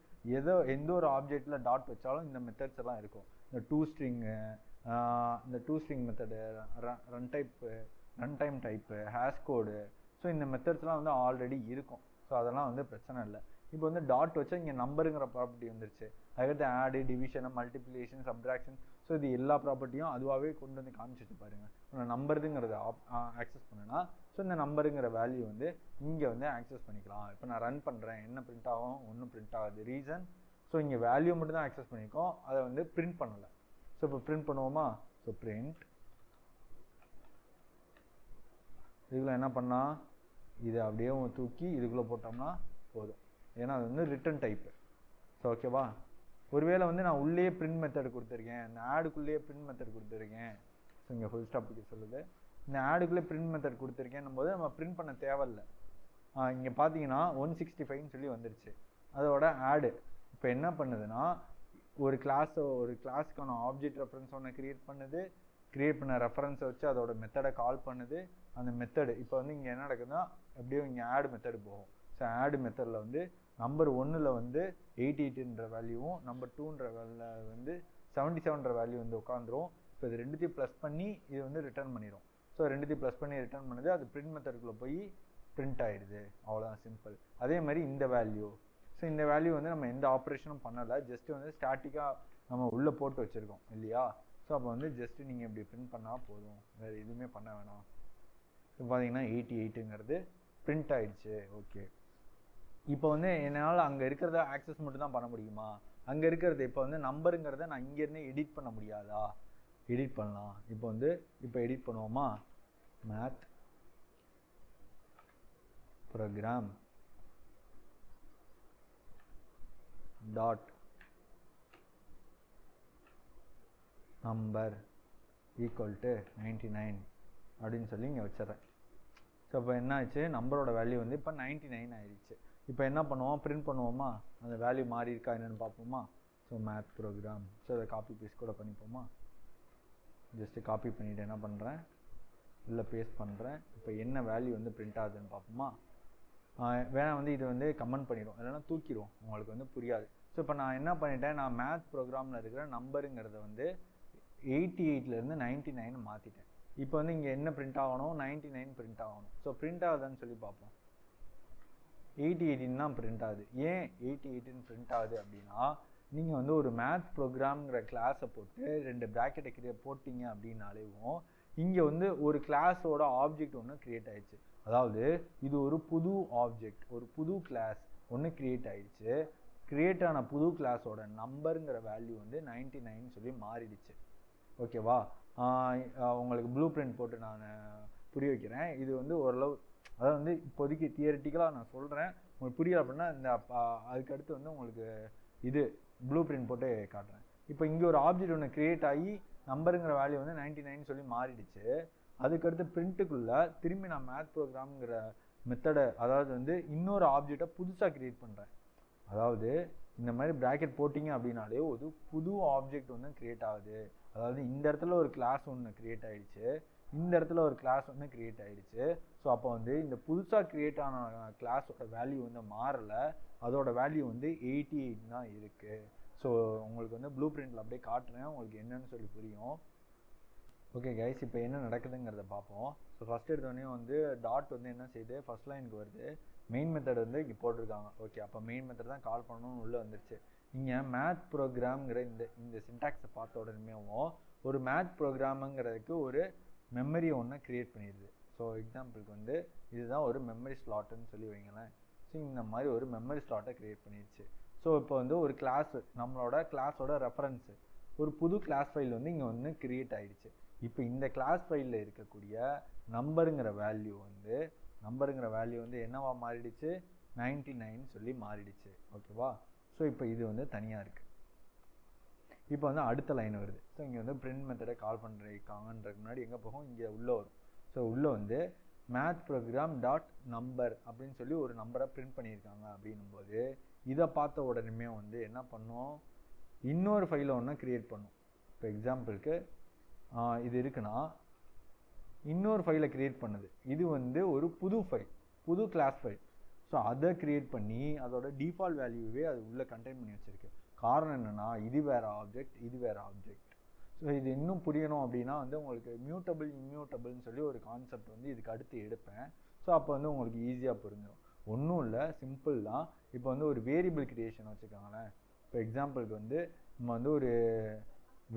எந்த ஒரு ஆப்ஜெக்டில் டாட் வச்சாலும் இந்த மெத்தட்ஸ் எல்லாம் இருக்கும். இந்த to string method, run time type, hash code. So இந்த மெத்தட்ஸ்லாம் வந்து ஆல்ரெடி இருக்கும். ஸோ அதெல்லாம் வந்து பிரச்சனை இல்லை. இப்போ வந்து டாட் வச்சா இங்கே நம்பருங்கிற ப்ராப்பர்ட்டி வந்துருச்சு. அதுக்கடுத்து ஆடு, டிவிஷன், மல்டிப்ளிகேஷன், சப்ட்ராக்ஷன். ஸோ இது எல்லா ப்ராப்பர்ட்டியும் அதுவாகவே கொண்டு வந்து காமிச்சிட்டு பாருங்கள். நான் நம்பருங்கிறத ஆக்சஸ் பண்ணேன்னா ஸோ இந்த நம்பருங்கிற வேல்யூ வந்து இங்கே வந்து ஆக்சஸ் பண்ணிக்கலாம். இப்போ நான் ரன் பண்ணுறேன், என்ன பிரிண்ட் ஆகும், ஒன்றும் பிரிண்ட் ஆகுது. ரீசன், ஸோ இங்கே வேல்யூ மட்டும் தான் ஆக்சஸ் பண்ணியிருக்கோம், அதை வந்து பிரிண்ட் பண்ணலை. ஸோ இப்போ பிரிண்ட் பண்ணுவோமா, ஸோ பிரிண்ட் இதுக்குள்ள என்ன பண்ணால் இதை அப்படியே தூக்கி இதுக்குள்ளே போட்டோம்னா போதும். ஏன்னா அது வந்து ரிட்டன் டைப்பு. ஸோ ஓகேவா. ஒருவேளை வந்து நான் உள்ளே பிரிண்ட் மெத்தட் கொடுத்துருக்கேன், இந்த ஆடுக்குள்ளேயே பிரிண்ட் மெத்தட் கொடுத்துருக்கேன். ஸோ இங்கே ஃபுல் ஸ்டாப்புக்கு சொல்லுது, இந்த ஆடுக்குள்ளே பிரிண்ட் மெத்தட் கொடுத்துருக்கேன்னும் போது நம்ம பிரிண்ட் பண்ண தேவையில்லை. இங்கே பார்த்தீங்கன்னா 165ன்னு சொல்லி வந்துருச்சு அதோட ஆடு. இப்போ என்ன பண்ணுதுன்னா ஒரு கிளாஸுக்கான ஆப்ஜெக்ட் ரெஃபரன்ஸ் ஒன்று கிரியேட் பண்ணுது. கிரியேட் பண்ண ரெஃபரன்ஸை வச்சு அதோட மெத்தடை கால் பண்ணுது. அந்த மெத்தடு இப்போ வந்து இங்கே என்ன நடக்குதுன்னா எப்படியோ இங்கே ஆடு மெத்தடு போகும். ஸோ ஆடு மெத்தடில் வந்து நம்பர் 1ல் வந்து 88ன்ற வேல்யூவும் நம்பர் 2ன்ற வந்து 77ன்ற வேல்யூ வந்து உட்காந்துரும். இப்போ இது ரெண்டுத்தையும் ப்ளஸ் பண்ணி இது வந்து ரிட்டர்ன் பண்ணிடும். ஸோ ரெண்டுத்தையும் ப்ளஸ் பண்ணி ரிட்டர்ன் பண்ணுது. அது பிரிண்ட் மெத்தடுக்குள்ளே போய் பிரிண்ட் ஆகிடுது. அவ்வளோதான், சிம்பிள். அதே மாதிரி இந்த வேல்யூ, ஸோ இந்த வேல்யூ வந்து நம்ம எந்த ஆப்ரேஷனும் பண்ணலை, ஜஸ்ட்டு வந்து ஸ்டாட்டிக்காக நம்ம உள்ளே போட்டு வச்சுருக்கோம் இல்லையா. ஸோ அப்போ வந்து ஜஸ்ட்டு நீங்கள் இப்படி பிரிண்ட் பண்ணால் போதும், வேறு எதுவுமே பண்ண வேணாம். இப்போ பார்த்தீங்கன்னா 88ங்கிறது பிரிண்ட் ஆகிடுச்சு. ஓகே, இப்போ வந்து என்னால் அங்கே இருக்கிறத ஆக்சஸ் மட்டும் தான் பண்ண முடியுமா, அங்கே இருக்கிறது இப்போ வந்து நம்பருங்கிறத நான் இங்கேருந்தே எடிட் பண்ண முடியாதா? எடிட் பண்ணலாம். இப்போ எடிட் பண்ணுவோமா, math program dot number equal to 99 அப்படின்னு சொல்லி இங்கே வச்சிடறேன். ஸோ இப்போ என்ன ஆச்சு, நம்பரோட வேல்யூ வந்து இப்போ 99 ஆயிடுச்சு. இப்போ என்ன பண்ணுவோம், பிரிண்ட் பண்ணுவோமா, அந்த வேல்யூ மாறி இருக்கா என்னென்னு பார்ப்போமா. ஸோ மேத் ப்ரோக்ராம், ஸோ அதை காப்பி பேஸ்ட் கூட பண்ணிப்போமா. ஜஸ்ட்டு காப்பி பண்ணிவிட்டு என்ன பண்ணுறேன், இல்லை பேஸ்ட் பண்ணுறேன். இப்போ என்ன வேல்யூ வந்து பிரிண்ட் ஆகுதுன்னு பார்ப்போமா. வேணா வந்து இது வந்து கமெண்ட் பண்ணிடும், இல்லைன்னா தூக்கிடுவோம், உங்களுக்கு வந்து புரியாது. ஸோ இப்போ நான் என்ன பண்ணிட்டேன், நான் மேத் ப்ரோக்ராமில் இருக்கிற நம்பருங்கிறத வந்து 88லேருந்து 99 மாற்றிட்டேன். இப்போ வந்து இங்கே என்ன பிரிண்ட் ஆகணும், 99 பிரிண்ட் ஆகணும். ஸோ பிரிண்ட் ஆகுதுன்னு சொல்லி பார்ப்போம். 88 தான் பிரிண்ட் ஆகுது. ஏன் 88 பிரிண்ட் ஆகுது அப்படின்னா, நீங்கள் வந்து ஒரு மேத் ப்ரோக்ராம்ங்கிற கிளாஸை போட்டு 2 ப்ராக்கெட்டை போட்டிங்க அப்படின்னாலேவும் இங்கே வந்து ஒரு கிளாஸோட ஆப்ஜெக்ட் ஒன்று க்ரியேட் ஆயிடுச்சு. அதாவது இது ஒரு புது ஆப்ஜெக்ட், ஒரு புது கிளாஸ் ஒன்று க்ரியேட் ஆயிடுச்சு. க்ரியேட் ஆன புது கிளாஸோட நம்பருங்கிற வேல்யூ வந்து 99 சொல்லி மாறிடுச்சு. ஓகேவா. உங்களுக்கு ப்ளூ பிரிண்ட் போட்டு நான் புரிய வைக்கிறேன். இது வந்து ஓரளவு, அதாவது வந்து இப்போதைக்கு தியரிட்டிக்கலாக நான் சொல்கிறேன், உங்களுக்கு புரியல அப்படின்னா இந்த அதுக்கடுத்து வந்து உங்களுக்கு இது ப்ளூ பிரிண்ட் போட்டு காட்டுறேன். இப்போ இங்கே ஒரு ஆப்ஜெக்ட் ஒன்று க்ரியேட் ஆகி நம்பருங்கிற வேல்யூ வந்து 99 சொல்லி மாறிடுச்சு. அதுக்கடுத்து பிரிண்ட்டுக்குள்ளே திரும்பி நான் மேத் ப்ரோக்ராம்ங்கிற மெத்தடை, அதாவது வந்து இன்னொரு ஆப்ஜெக்டை புதுசாக க்ரியேட் பண்ணுறேன். அதாவது இந்த மாதிரி ப்ராக்கெட் போட்டிங்க அப்படின்னாலே ஒரு புது ஆப்ஜெக்ட் ஒன்று க்ரியேட் ஆகுது. அதாவது இந்த இடத்துல ஒரு கிளாஸ் ஒன்று க்ரியேட் ஆகிடுச்சு, இந்த இடத்துல ஒரு கிளாஸ் ஒன்று க்ரியேட் ஆகிடுச்சு. ஸோ அப்போ வந்து இந்த புதுசாக க்ரியேட் ஆன கிளாஸோட வேல்யூ வந்து மாறலை, அதோட வேல்யூ வந்து 88 தான் இருக்குது. ஸோ உங்களுக்கு வந்து ப்ளூ பிரிண்டில் அப்படியே காட்டுறேன், உங்களுக்கு என்னன்னு சொல்லி புரியும். ஓகே கைஸ், இப்போ என்ன நடக்குதுங்கிறத பார்ப்போம். ஸோ ஃபஸ்ட் எடுத்தோடனே வந்து டாட் வந்து என்ன செய்யுது, ஃபஸ்ட் லைனுக்கு வருது, மெயின் மெத்தட் வந்து இங்கே போட்டிருக்காங்க. ஓகே, அப்போ மெயின் மெத்தட் தான் கால் பண்ணணும்னு உள்ளே வந்துருச்சு. இங்கே மேத் ப்ரோக்ராம்ங்கிற இந்த சின்டாக்ஸை பார்த்த உடனேவும் ஒரு மேத் ப்ரோக்ராமுங்கிறதுக்கு ஒரு மெமரி ஒன்று க்ரியேட் பண்ணிடுது. ஸோ எக்ஸாம்பிளுக்கு வந்து இதுதான் ஒரு மெமரி ஸ்லாட்டுன்னு சொல்லி வைங்களேன். ஸோ இந்த மாதிரி ஒரு மெமரி ஸ்லாட்டை க்ரியேட் பண்ணிடுச்சு. ஸோ இப்போ வந்து ஒரு கிளாஸு, நம்மளோட கிளாஸோட ரெஃபரன்ஸு, ஒரு புது கிளாஸ் ஃபைல் வந்து இங்கே வந்து க்ரியேட் ஆகிடுச்சு. இப்போ இந்த கிளாஸ் ஃபைலில் இருக்கக்கூடிய நம்பருங்கிற வேல்யூ வந்து நம்பருங்கிற வேல்யூ வந்து என்னவா மாறிடுச்சு, 99 சொல்லி மாறிடுச்சு. ஓகேவா? ஸோ இப்போ இது வந்து தனியாக இருக்குது. இப்போ வந்து அடுத்த லைன் வருது. ஸோ இங்கே வந்து பிரிண்ட் மெத்தடை கால் பண்ணிருக்காங்கன்றதுக்கு முன்னாடி எங்கே போகும், இங்கே உள்ளே வரும். ஸோ உள்ளே வந்து மேத் ப்ரோக்ராம் டாட் நம்பர் அப்படின்னு சொல்லி ஒரு நம்பரை பிரிண்ட் பண்ணியிருக்காங்க. அப்படின்னும்போது இதை பார்த்த உடனே வந்து என்ன பண்ணும், இன்னொரு ஃபைலை ஒன்று க்ரியேட் பண்ணும். இப்போ எக்ஸாம்பிளுக்கு இது இருக்குன்னா இன்னொரு ஃபைலை க்ரியேட் பண்ணுது. இது வந்து ஒரு புது ஃபைல், புது கிளாஸ் ஃபைல். ஸோ அதை க்ரியேட் பண்ணி அதோட டிஃபால்ட் வேல்யூவே அது உள்ளே கண்டெயின் பண்ணி வச்சுருக்கு. காரணம் என்னென்னா இது வேறு ஆப்ஜெக்ட், இது வேறு ஆப்ஜெக்ட். ஸோ இது இன்னும் புரியணும் அப்படின்னா வந்து உங்களுக்கு மியூட்டபிள் இம்மியூட்டபிள்னு சொல்லி ஒரு கான்செப்ட் வந்து இதுக்கு அடுத்து எடுப்பேன். ஸோ அப்போ வந்து உங்களுக்கு ஈஸியாக புரிஞ்சிடும். ஒன்றும் இல்லை, சிம்பிள் தான். இப்போ வந்து ஒரு வேரியபிள் கிரியேஷன் வச்சுக்கோங்களேன். இப்போ எக்ஸாம்பிளுக்கு வந்து நம்ம வந்து ஒரு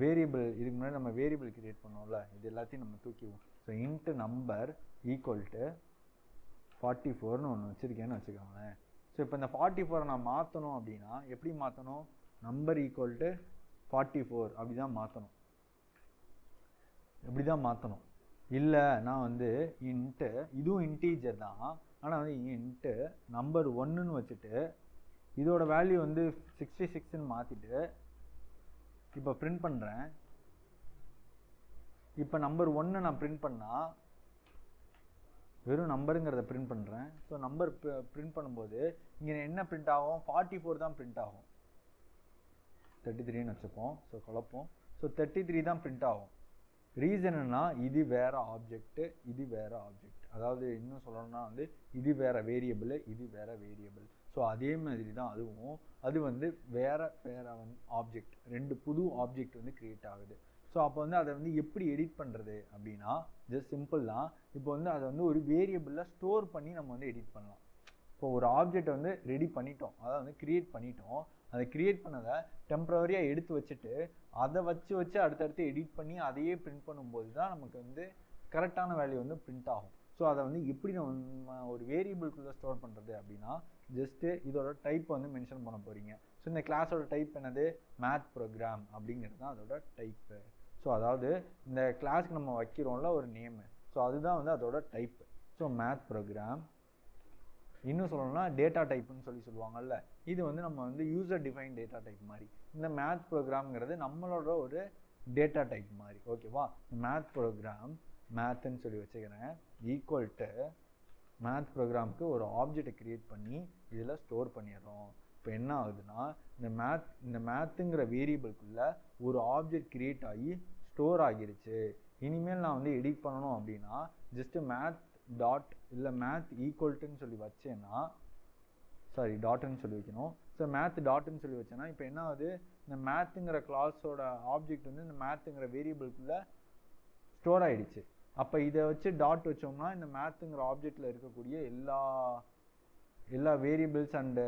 வேரியபிள், இதுக்கு முன்னாடி நம்ம வேரியபிள் கிரியேட் பண்ணோம்ல, இது எல்லாத்தையும் நம்ம தூக்கிடுவோம். So int number equal to 44ன்னு ஒன்று வச்சுருக்கேன்னு வச்சுக்கோங்களேன். ஸோ இப்போ இந்த 44 நான் மாற்றணும் அப்படின்னா எப்படி மாற்றணும், நம்பர் ஈக்குவல் டு 44 அப்படி தான் மாற்றணும். இப்படி தான் மாற்றணும். இல்லை நான் வந்து இன்ட்டு, இதுவும் இன்டீஜர் தான், ஆனால் வந்து இன்ட்டு நம்பர் 1ன்னு வச்சுட்டு இதோட வேல்யூ வந்து 66ன்னு மாற்றிட்டு இப்போ பிரிண்ட் பண்ணுறேன். இப்போ நம்பர் 1 நான் பிரிண்ட் பண்ணால் வெறும் நம்பருங்கிறத பிரிண்ட் பண்ணுறேன். ஸோ நம்பர் பிரிண்ட் பண்ணும்போது இங்கே என்ன பிரிண்ட் ஆகும், 44 தான் பிரிண்ட் ஆகும். 33ன்னு வச்சுப்போம். ஸோ குழப்பம். ஸோ 33 தான் பிரிண்ட் ஆகும். ரீசன்னா இது வேறு ஆப்ஜெக்ட்டு, இது வேறு ஆப்ஜெக்ட். அதாவது இன்னும் சொல்லணும்னா வந்து இது வேறு வேரியபிள், இது வேறு வேரியபிள். ஸோ அதே மாதிரி தான் அதுவும், அது வந்து வேறு வந்து ஆப்ஜெக்ட், ரெண்டு புது ஆப்ஜெக்ட் வந்து க்ரியேட் ஆகுது. ஸோ அப்போ வந்து அதை வந்து எப்படி எடிட் பண்ணுறது அப்படின்னா ஜஸ்ட் சிம்பிள் தான். இப்போ வந்து அதை வந்து ஒரு வேரியபிளில் ஸ்டோர் பண்ணி நம்ம வந்து எடிட் பண்ணலாம். இப்போ ஒரு ஆப்ஜெக்ட் வந்து ரெடி பண்ணிட்டோம், அதாவது வந்து க்ரியேட் பண்ணிட்டோம். அதை க்ரியேட் பண்ணதை டெம்ப்ரவரியாக எடுத்து வச்சுட்டு அதை வச்சு அடுத்தடுத்து எடிட் பண்ணி அதையே பிரிண்ட் பண்ணும்போது தான் நமக்கு வந்து கரெக்டான வேல்யூ வந்து பிரிண்ட் ஆகும். ஸோ அதை வந்து எப்படி நம்ம ஒரு வேரியபிள்குள்ளே ஸ்டோர் பண்ணுறது அப்படின்னா ஜஸ்ட்டு இதோட டைப் வந்து மென்ஷன் பண்ண போகிறீங்க. ஸோ இந்த கிளாஸோட டைப் என்னது, மேத் ப்ரோக்ராம் அப்படிங்கிறது தான் அதோட டைப்பு. ஸோ அதாவது இந்த கிளாஸ்க்கு நம்ம வைக்கிறோம்ல ஒரு நேமு, ஸோ அதுதான் வந்து அதோட டைப்பு. ஸோ மேத் ப்ரோக்ராம், இன்னும் சொல்லணும்னா டேட்டா டைப்புன்னு சொல்லுவாங்கல்ல, இது வந்து நம்ம வந்து யூசர் டிஃபைன் டேட்டா டைப் மாதிரி. இந்த மேத் ப்ரோக்ராம்ங்கிறது நம்மளோட ஒரு டேட்டா டைப் மாதிரி. ஓகேவா? மேத் ப்ரோக்ராம் மேத்துன்னு சொல்லி வச்சுக்கிறேன் ஈக்குவல் டு மேத் ப்ரோக்ராமுக்கு ஒரு ஆப்ஜெக்டை க்ரியேட் பண்ணி இதில் ஸ்டோர் பண்ணிடுறோம். இப்போ என்ன ஆகுதுன்னா இந்த மேத்துங்கிற வேரியபிள்குள்ளே ஒரு ஆப்ஜெக்ட் க்ரியேட் ஆகி ஸ்டோர் ஆகிருச்சு. இனிமேல் நான் வந்து எடிட் பண்ணணும் அப்படின்னா ஜஸ்ட்டு மேத் டாட் இல்லை மேத் ஈக்குவல்ட்டுன்னு சொல்லி வச்சேன்னா, சாரி டாட்டுன்னு சொல்லி வைக்கணும். ஸோ மேத் டாட்டுன்னு சொல்லி வச்சேன்னா இப்போ என்ன ஆகுது, இந்த மேத்துங்கிற கிளாஸோட ஆப்ஜெக்ட் வந்து இந்த மேத்துங்கிற வேரியபிள்குள்ளே ஸ்டோர் ஆகிடுச்சு. அப்போ இதை வச்சு டாட் வச்சோம்னா இந்த மேத்துங்கிற ஆப்ஜெக்டில் இருக்கக்கூடிய எல்லா வேரியபிள்ஸ் அண்டு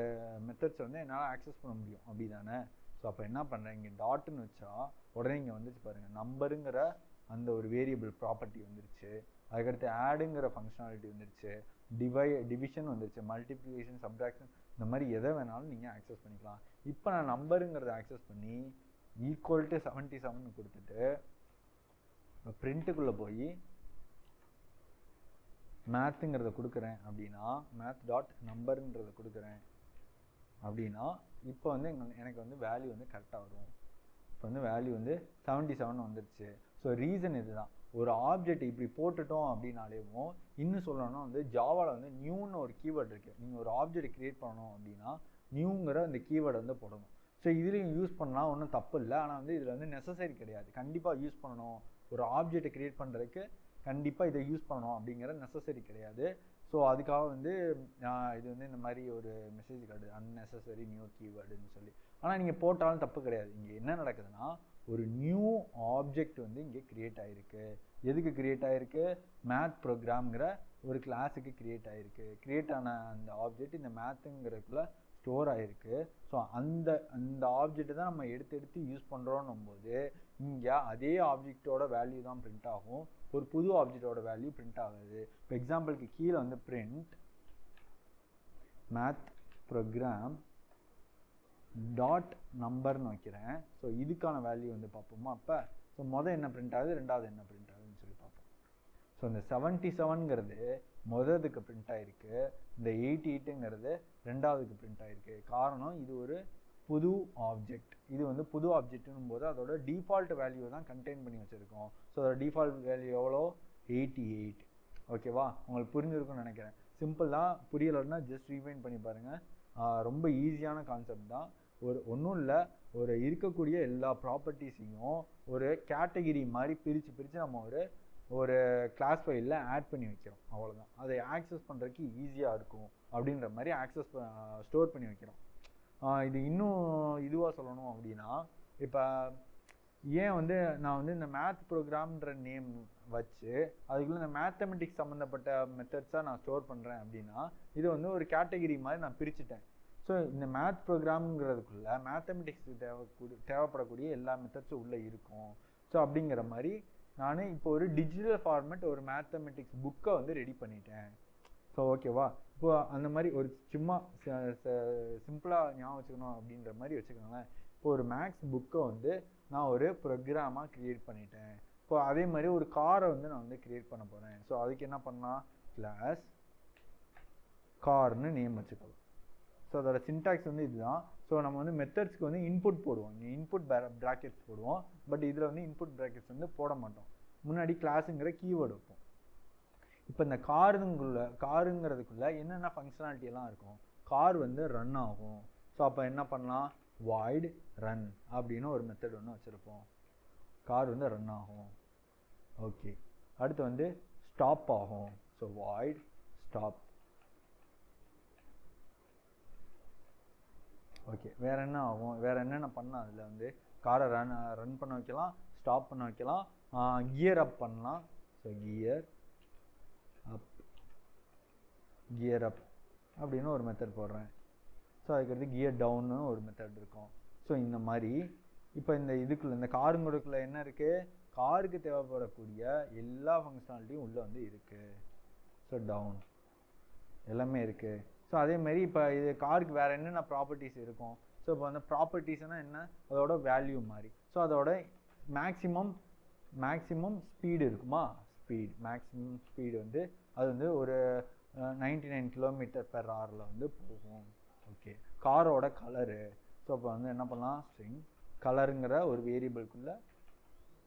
மெத்தட்ஸ் வந்து என்னால் ஆக்சஸ் பண்ண முடியும். அப்படி தானே? ஸோ அப்போ என்ன பண்ணுறேன், இங்கே டாட்டுன்னு வச்சா உடனே இங்கே வந்துச்சு பாருங்கள், நம்பருங்கிற அந்த ஒரு வேரியபிள் ப்ராப்பர்ட்டி வந்துருச்சு. அதுக்கடுத்து ஆடுங்கிற ஃபங்க்ஷனாலிட்டி வந்துருச்சு, டிவிஷன் வந்துருச்சு, மல்டிப்ளிகேஷன், சப்ட்ராக்ஷன், இந்த மாதிரி எதை வேணாலும் நீங்கள் ஆக்சஸ் பண்ணிக்கலாம். இப்போ நான் நம்பருங்கிறத ஆக்சஸ் பண்ணி ஈக்குவல் டு 77 கொடுத்துட்டு இப்போ பிரிண்ட்டுக்குள்ளே போய் மேத்துங்கிறத கொடுக்குறேன் அப்படின்னா, மேத் டாட் நம்பருன்றதை கொடுக்குறேன் அப்படின்னா இப்போ வந்து எனக்கு வந்து வேல்யூ வந்து கரெக்டாக வரும். இப்போ வந்து வேல்யூ வந்து 77 வந்துருச்சு. ஸோ ரீசன் இதுதான். ஒரு ஆப்ஜெக்ட் இப்படி போட்டுட்டோம் அப்படின்னாலேயும், இன்னும் சொல்லணும்னா வந்து ஜாவாவில் வந்து நியூன்னு ஒரு கீவேர்டு இருக்குது. நீங்கள் ஒரு ஆப்ஜெக்ட் க்ரியேட் பண்ணணும் அப்படின்னா நியூங்கிற அந்த கீவேர்டை வந்து போடணும். ஸோ இதுலேயும் யூஸ் பண்ணலாம், ஒன்றும் தப்பு இல்லை. ஆனால் வந்து இதில் வந்து நெசசரி கிடையாது. கண்டிப்பாக யூஸ் பண்ணணும், ஒரு ஆப்ஜெக்டை க்ரியேட் பண்ணுறதுக்கு கண்டிப்பாக இதை யூஸ் பண்ணணும் அப்படிங்கிற நெசசரி கிடையாது. ஸோ அதுக்காக வந்து இது வந்து இந்த மாதிரி ஒரு மெசேஜ் கார்டு அன்னெசசரி நியூ கீவேர்டுன்னு சொல்லி. ஆனால் நீங்கள் போட்டாலும் தப்பு கிடையாது. இங்கே என்ன நடக்குதுன்னா ஒரு நியூ ஆப்ஜெக்ட் வந்து இங்கே க்ரியேட் ஆகிருக்கு. எதுக்கு க்ரியேட் ஆகிருக்கு, மேத் ப்ரோக்ராம்ங்கிற ஒரு கிளாஸுக்கு க்ரியேட் ஆகிருக்கு. க்ரியேட் ஆன அந்த ஆப்ஜெக்ட் இந்த மேத்துங்கிறதுக்குள்ள ஸ்டோர் ஆகிருக்கு. ஸோ அந்த ஆப்ஜெக்ட்டை தான் நம்ம எடுத்து யூஸ் பண்ணுறோன்னும் போது இங்கே அதே ஆப்ஜெக்டோட வேல்யூ தான் பிரிண்ட் ஆகும், ஒரு புது ஆப்ஜெக்டோட வேல்யூ பிரிண்ட் ஆகுது. இப்போ எக்ஸாம்பிளுக்கு கீழே வந்து பிரிண்ட் மேத் ப்ரோக்ராம் டாட் நம்பர்னு வைக்கிறேன். ஸோ இதுக்கான வேல்யூ வந்து பார்ப்போமா. அப்போ ஸோ என்ன பிரிண்ட் ஆகுது, ரெண்டாவது என்ன பிரிண்ட் ஆகுதுன்னு சொல்லி பார்ப்போம். ஸோ இந்த 77ங்கிறது முததுக்கு பிரிண்ட் ஆகிருக்கு, இந்த 88ங்கிறது ரெண்டாவதுக்கு பிரிண்ட் ஆகிருக்கு. காரணம் இது ஒரு புது ஆப்ஜெக்ட். இது வந்து புது ஆப்ஜெக்ட்னும் போது அதோட டிஃபால்ட் வேல்யூ தான் கண்டெயின் பண்ணி வச்சுருக்கோம். ஸோ அதோட டிஃபால்ட் வேல்யூ எவ்வளோ? 88. ஓகேவா? உங்களுக்கு புரிஞ்சிருக்குன்னு நினைக்கிறேன். சிம்பிள் தான், புரியலைன்னா ஜஸ்ட் ரீவைண்ட் பண்ணி பாருங்கள். ரொம்ப ஈஸியான கான்செப்ட் தான். ஒன்றும் இல்லை, ஒரு இருக்கக்கூடிய எல்லா ப்ராப்பர்ட்டிஸையும் ஒரு கேட்டகிரி மாதிரி பிரித்து நம்ம ஒரு கிளாஸ் ஃபைலில் ஆட் பண்ணி வைக்கிறோம். அவ்வளோதான். அதை ஆக்சஸ் பண்ணுறதுக்கு ஈஸியாக இருக்கும் அப்படின்ற மாதிரி ஸ்டோர் பண்ணி வைக்கிறோம். இது இன்னும் இதுவாக சொல்லணும் அப்படின்னா, இப்போ ஏன் வந்து நான் வந்து இந்த மேத் ப்ரோக்ராம்ன்ற நேம் வச்சு அதுக்குள்ளே இந்த மேத்தமெட்டிக்ஸ் சம்மந்தப்பட்ட மெத்தட்ஸாக நான் ஸ்டோர் பண்ணுறேன் அப்படின்னா, இது வந்து ஒரு கேட்டகிரி மாதிரி நான் பிரிச்சுட்டேன். ஸோ இந்த மேத் ப்ரோக்ராம்ங்கிறதுக்குள்ளே மேத்தமெட்டிக்ஸுக்கு தேவைப்படக்கூடிய எல்லா மெத்தட்ஸும் உள்ளே இருக்கும். ஸோ அப்படிங்கிற மாதிரி நான் இப்போ ஒரு டிஜிட்டல் ஃபார்மேட் ஒரு மேத்தமெட்டிக்ஸ் புக்கை வந்து ரெடி பண்ணிட்டேன். ஸோ ஓகேவா? இப்போ அந்த மாதிரி ஒரு சும்மா சிம்பிளாக ஞாபகம் வச்சுக்கணும் அப்படின்ற மாதிரி வச்சுக்கோங்களேன். இப்போ ஒரு மேக்ஸ் புக்கை வந்து நான் ஒரு ப்ரோக்ராமாக க்ரியேட் பண்ணிட்டேன். இப்போ அதே மாதிரி ஒரு காரை வந்து நான் வந்து க்ரியேட் பண்ண போகிறேன். ஸோ அதுக்கு என்ன பண்ணலாம்? கிளாஸ் கார்னு நேம் வச்சுக்கலாம். ஸோ அதோட சின்டாக்ஸ் வந்து இதுதான். ஸோ நம்ம வந்து மெத்தட்ஸ்க்கு வந்து இன்புட் போடுவோம், இன்புட் ப்ராக்கெட்ஸ் போடுவோம். பட் இதில் வந்து இன்புட் ப்ராக்கெட்ஸ் வந்து போட மாட்டோம். முன்னாடி கிளாஸுங்கிற கீவேர்டு வைப்போம். இப்போ இந்த காருங்கிறதுக்குள்ளே என்னென்ன ஃபங்க்ஷனாலிட்டி எல்லாம் இருக்கும்? கார் வந்து ரன் ஆகும். ஸோ அப்போ என்ன பண்ணலாம்? வாய்ட் ரன் அப்படின்னு ஒரு மெத்தட் ஒன்று வச்சுருப்போம். கார் வந்து ரன் ஆகும். ஓகே, அடுத்து வந்து ஸ்டாப் ஆகும். So void stop. ஓகே, வேறு என்ன ஆகும்? வேறு என்னென்ன பண்ணலாம்? அதில் வந்து காரை ரன் பண்ண வைக்கலாம், ஸ்டாப் பண்ண வைக்கலாம், கியர் அப் பண்ணலாம். ஸோ கியர் அப் அப்படின்னு ஒரு மெத்தட் போடுறேன். ஸோ அதுக்கடுத்து கியர் டவுன்னு ஒரு மெத்தட் இருக்கும். ஸோ இந்த மாதிரி இப்போ இந்த காருங்களுக்குள்ளே என்ன இருக்குது? காருக்கு தேவைப்படக்கூடிய எல்லா ஃபங்க்ஷனாலிட்டியும் உள்ளே வந்து இருக்குது. ஸோ டவுன் எல்லாமே இருக்குது. ஸோ அதேமாரி இப்போ இது காருக்கு வேறு என்னென்ன ப்ராப்பர்ட்டிஸ் இருக்கும்? ஸோ இப்போ வந்து ப்ராப்பர்ட்டிஸ்னால் என்ன? அதோட வேல்யூ மாதிரி. ஸோ அதோட மேக்ஸிமம் ஸ்பீடு இருக்குமா? மேக்ஸிமம் ஸ்பீடு வந்து அது வந்து ஒரு 99 km/h வந்து போகும். ஓகே, காரோட கலரு. ஸோ அப்போ வந்து என்ன பண்ணலாம்? ஸ்ட்ரிங் கலருங்கிற ஒரு வேரியபிள்குள்ளே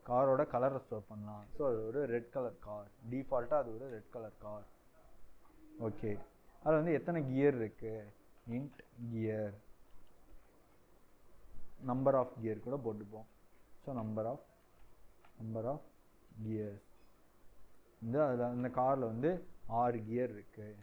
காரோட கலரை ஸ்டோர் பண்ணலாம். ஸோ அது ஒரு ரெட் கலர் கார். டிஃபால்ட்டாக அது ஒரு ரெட் கலர் கார். ஓகே, அதில் வந்து எத்தனை கியர் இருக்குது? Int gear, number of gear கூட போட்டுப்போம். ஸோ நம்பர் ஆஃப் கியர்ஸ் வந்து அதில் அந்த காரில் வந்து 6 கியர் இருக்குது.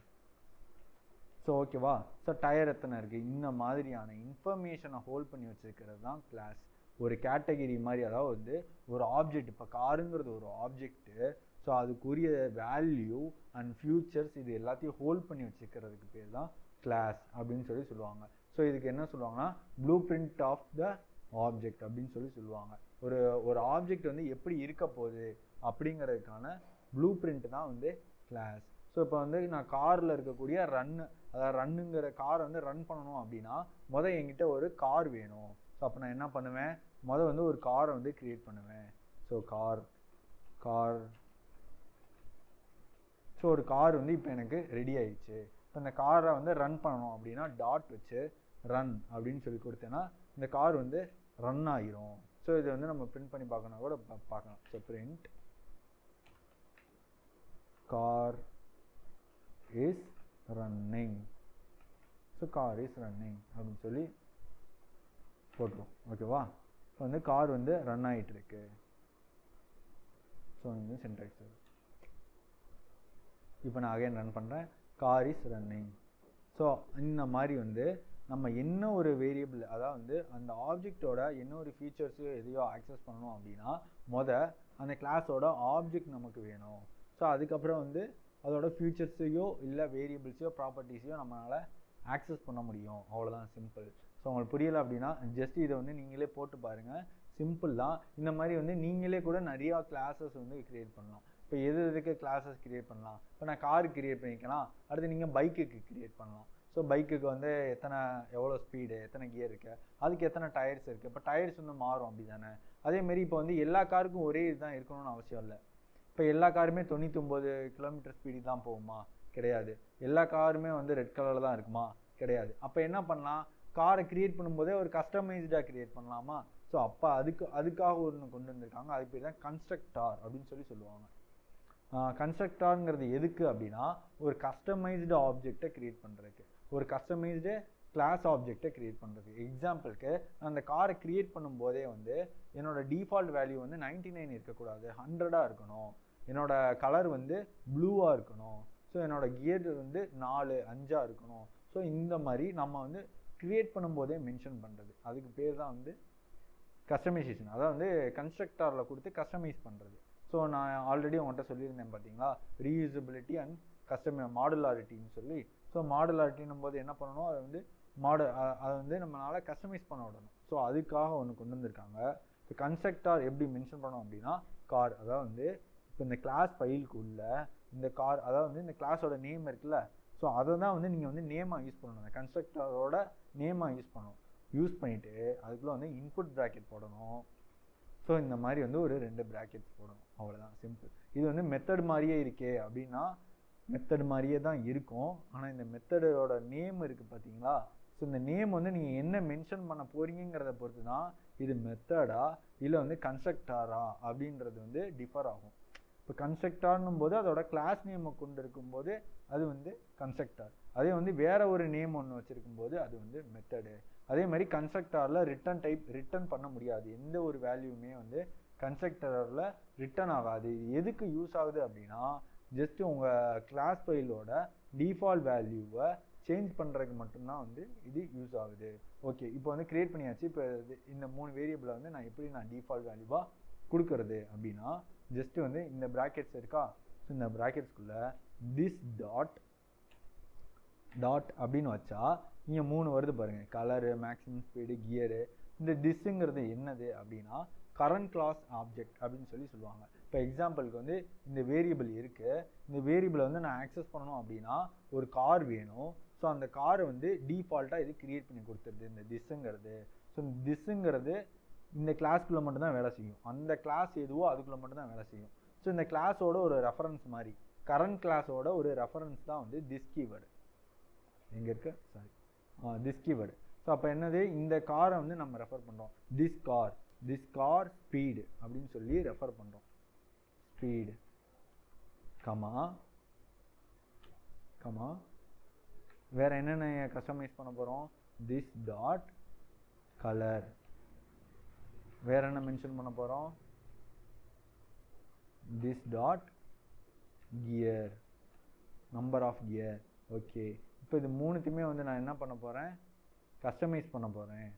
ஸோ ஓகேவா? ஸோ டயர் எத்தனை இருக்குது? இந்த மாதிரியான இன்ஃபர்மேஷனை ஹோல்ட் பண்ணி வச்சுருக்கிறது தான் கிளாஸ். ஒரு கேட்டகிரி மாதிரி, அதாவது வந்து ஒரு ஆப்ஜெக்ட். இப்போ காருங்கிறது ஒரு ஆப்ஜெக்ட்டு. ஸோ அதுக்குரிய வேல்யூ அண்ட் ஃபியூச்சர்ஸ் இது எல்லாத்தையும் ஹோல்ட் பண்ணி வச்சுக்கிறதுக்கு பேர் தான் கிளாஸ் அப்படின்னு சொல்லுவாங்க. ஸோ இதுக்கு என்ன சொல்லுவாங்கன்னா blueprint of the object அப்படின்னு சொல்லுவாங்க. ஒரு ஆப்ஜெக்ட் வந்து எப்படி இருக்க போகுது அப்படிங்கிறதுக்கான ப்ளூ பிரிண்ட் தான் வந்து கிளாஸ். ஸோ இப்போ வந்து நான் காரில் இருக்கக்கூடிய ரன்னுங்கிற காரை வந்து ரன் பண்ணணும் அப்படின்னா என்கிட்ட ஒரு கார் வேணும். ஸோ அப்போ நான் என்ன பண்ணுவேன்? வந்து ஒரு காரை வந்து க்ரியேட் பண்ணுவேன். ஸோ கார் ஸோ ஒரு கார் வந்து இப்போ எனக்கு ரெடி ஆயிடுச்சு. இப்போ இந்த காரை வந்து ரன் பண்ணணும் அப்படின்னா டாட் வச்சு ரன் அப்படின்னு சொல்லி கொடுத்தேன்னா இந்த கார் வந்து ரன் ஆகிரும். ஸோ இதை வந்து நம்ம பிரிண்ட் பண்ணி பார்க்கணும் கூட பார்க்கலாம். So print car is running. So car is running அப்படின்னு சொல்லி போட்டுரும். ஓகேவா? இப்போ வந்து கார் வந்து ரன் ஆகிட்டு இருக்கு. ஸோ இந்த சின்டாக்ஸ். இப்போ நான் அகைன் ரன் பண்ணுறேன். Car is running. ஸோ இந்த மாதிரி வந்து நம்ம என்ன ஒரு வேரியபிள், அதாவது வந்து அந்த ஆப்ஜெக்டோட என்ன ஒரு ஃபீச்சர்ஸு எதையோ ஆக்சஸ் பண்ணணும் அப்படின்னா அந்த கிளாஸோட ஆப்ஜெக்ட் நமக்கு வேணும். ஸோ அதுக்கப்புறம் வந்து அதோட ஃபியூச்சர்ஸையோ இல்லை வேரியபிள்ஸையோ ப்ராப்பர்ட்டிஸையோ நம்மளால் ஆக்சஸ் பண்ண முடியும். அவ்வளோதான், சிம்பிள். ஸோ உங்களுக்கு புரியலை அப்படின்னா ஜஸ்ட் இதை வந்து நீங்களே போட்டு பாருங்கள். சிம்பிள் தான். இந்த மாதிரி வந்து நீங்களே கூட நிறையா கிளாஸஸ் வந்து க்ரியேட் பண்ணலாம். இப்போ எதுக்கு கிளாஸஸ் க்ரியேட் பண்ணலாம்? இப்போ நான் காருக்கு க்ரியேட் பண்ணிக்கலாம். அடுத்து நீங்கள் பைக்குக்கு க்ரியேட் பண்ணலாம். ஸோ பைக்குக்கு வந்து எவ்வளோ ஸ்பீடு, எத்தனை கியர் இருக்குது, அதுக்கு எத்தனை டயர்ஸ் இருக்குது. இப்போ டயர்ஸ் வந்து மாறும், அப்படி தானே? அதேமாரி இப்போ வந்து எல்லா காருக்கும் ஒரே இதுதான் இருக்கணும்னு அவசியம் இல்லை. இப்போ எல்லா காருமே 99 km/h ஸ்பீடு தான் போகுமா? கிடையாது. எல்லா காருமே வந்து ரெட் கலரில் தான் இருக்குமா? கிடையாது. அப்போ என்ன பண்ணலாம்? காரை கிரியேட் பண்ணும்போதே ஒரு கஸ்டமைஸ்டாக கிரியேட் பண்ணலாமா? ஸோ அப்போ அதுக்காக ஒன்று கொண்டு வந்திருக்காங்க. அது பேர் தான் கன்ஸ்ட்ரக்டார் அப்படின்னு சொல்லுவாங்க. கன்ஸ்ட்ரக்டார்ங்கிறது எதுக்கு அப்படின்னா ஒரு கஸ்டமைஸ்டு ஆப்ஜெக்டை கிரியேட் பண்ணுறதுக்கு, ஒரு கஸ்டமைஸ்டு கிளாஸ் ஆப்ஜெக்டை கிரியேட் பண்ணுறதுக்கு. எக்ஸாம்பிளுக்கு நான் அந்த காரை கிரியேட் பண்ணும்போதே வந்து என்னோட டிஃபால்ட் வேல்யூ வந்து 99 இருக்கக்கூடாது, 100 இருக்கணும். என்னோட கலர் வந்து ப்ளூவாக இருக்கணும். ஸோ என்னோட கியர் வந்து 4, 5 இருக்கணும். ஸோ இந்த மாதிரி நம்ம வந்து கிரியேட் பண்ணும்போதே மென்ஷன் பண்ணுறது, அதுக்கு பேர் தான் வந்து கஸ்டமைசேஷன். அதாவது வந்து கன்ஸ்ட்ரக்டாரில் கொடுத்து கஸ்டமைஸ் பண்ணுறது. ஸோ நான் ஆல்ரெடி உங்கள்கிட்ட சொல்லியிருந்தேன் பார்த்தீங்களா, ரீயூசபிலிட்டி அண்ட் மாடுலாரிட்டின்னு சொல்லி. ஸோ மாடுலாரிட்டின்னும் போது என்ன பண்ணணும், அதை வந்து அதை வந்து நம்மளால் கஸ்டமைஸ் பண்ண விடணும். ஸோ அதுக்காக ஒன்று கொண்டு வந்திருக்காங்க. ஸோ கன்ஸ்ட்ரக்டார் எப்படி மென்ஷன் பண்ணோம் அப்படின்னா கார், அதாவது வந்து இப்போ இந்த கிளாஸ் ஃபைலுக்குள்ள இந்த கார், அதாவது வந்து இந்த கிளாஸோட நேம் இருக்குல்ல, ஸோ அதை தான் வந்து நீங்கள் வந்து நேமாக யூஸ் பண்ணணும். அந்த கன்ஸ்ட்ரக்டரோட நேமாக யூஸ் பண்ணணும். யூஸ் பண்ணிவிட்டு அதுக்குள்ளே வந்து இன்புட் ப்ராக்கெட் போடணும். ஸோ இந்த மாதிரி வந்து ஒரு 2 ப்ராக்கெட்ஸ் போடணும். அவ்வளோதான், சிம்பிள். இது வந்து மெத்தட் மாதிரியே இருக்கே அப்படின்னா மெத்தட் மாதிரியே தான் இருக்கும். ஆனால் இந்த மெத்தடோட நேம் இருக்குது பார்த்தீங்களா? ஸோ இந்த நேம் வந்து நீங்கள் என்ன மென்ஷன் பண்ண போகிறீங்கிறத பொறுத்து தான் இது மெத்தடா இல்லை வந்து கன்ஸ்ட்ரக்டாரா அப்படின்றது வந்து டிஃபர் ஆகும். இப்போ கன்ஸ்ட்ரக்டார்னும் போது அதோட கிளாஸ் நேமை கொண்டு இருக்கும்போது அது வந்து கன்ஸ்ட்ரக்டார். அதே வந்து வேற ஒரு நேம் ஒன்று வச்சுருக்கும் போது அது வந்து மெத்தடு. அதே மாதிரி கன்ஸ்ட்ரக்டாரில் ரிட்டர்ன் பண்ண முடியாது. எந்த ஒரு வேல்யூமே வந்து கன்ஸ்ட்ரக்டரில் ரிட்டர்ன் ஆகாது. இது எதுக்கு யூஸ் ஆகுது அப்படின்னா ஜஸ்ட்டு உங்கள் கிளாஸ் ஃபைலோட டிஃபால்ட் வேல்யூவை சேஞ்ச் பண்ணுறதுக்கு மட்டும்தான் வந்து இது யூஸ் ஆகுது. ஓகே, இப்போ வந்து கிரியேட் பண்ணியாச்சு. இப்போ இந்த 3 வேரியபிளை வந்து நான் எப்படி டிஃபால்ட் வேல்யூவாக கொடுக்கறது அப்படின்னா ஜஸ்ட்டு வந்து இந்த ப்ராக்கெட்ஸ் இருக்கா? ஸோ இந்த ப்ராக்கெட்ஸ்குள்ளே திஸ் டாட் அப்படின்னு வச்சா இங்கே 3 வருது பாருங்கள், கலரு, மேக்ஸிமம் ஸ்பீடு, கியரு. இந்த திஸ்ஸுங்கிறது என்னது அப்படின்னா கரண்ட் கிளாஸ் ஆப்ஜெக்ட் அப்படின்னு சொல்லுவாங்க. இப்போ எக்ஸாம்பிளுக்கு வந்து இந்த வேரியபிள் இருக்குது. இந்த வேரியபிளை வந்து நான் ஆக்சஸ் பண்ணணும் அப்படின்னா ஒரு கார் வேணும். ஸோ அந்த காரை வந்து டிஃபால்ட்டாக இது கிரியேட் பண்ணி கொடுத்துருது இந்த திஸ்ஸுங்கிறது. ஸோ இந்த திஸ்ஸுங்கிறது இந்த கிளாஸ்க்குள்ளே மட்டும்தான் வேலை செய்யும். அந்த கிளாஸ் எதுவோ அதுக்குள்ளே மட்டும்தான் வேலை செய்யும். ஸோ இந்த கிளாஸோட ஒரு ரெஃபரன்ஸ் மாதிரி, கரண்ட் கிளாஸோட ஒரு ரெஃபரன்ஸ் தான் வந்து திஸ் கீவேர்டு. எங்கே இருக்கு? Sorry, this keyword. ஸோ அப்போ என்னது, இந்த காரை வந்து நம்ம ரெஃபர் பண்ணுறோம். திஸ் கார் ஸ்பீடு அப்படின்னு சொல்லி ரெஃபர் பண்ணுறோம். ஸ்பீடு கமா வேறு என்னென்ன கஸ்டமைஸ் பண்ண போகிறோம்? This dot colour. வேறு என்ன மென்ஷன் பண்ண போகிறோம்? This dot gear, number of gear. Okay, இப்போ இது 3த்தையுமே வந்து நான் என்ன பண்ண போகிறேன்? கஸ்டமைஸ் பண்ண போகிறேன்.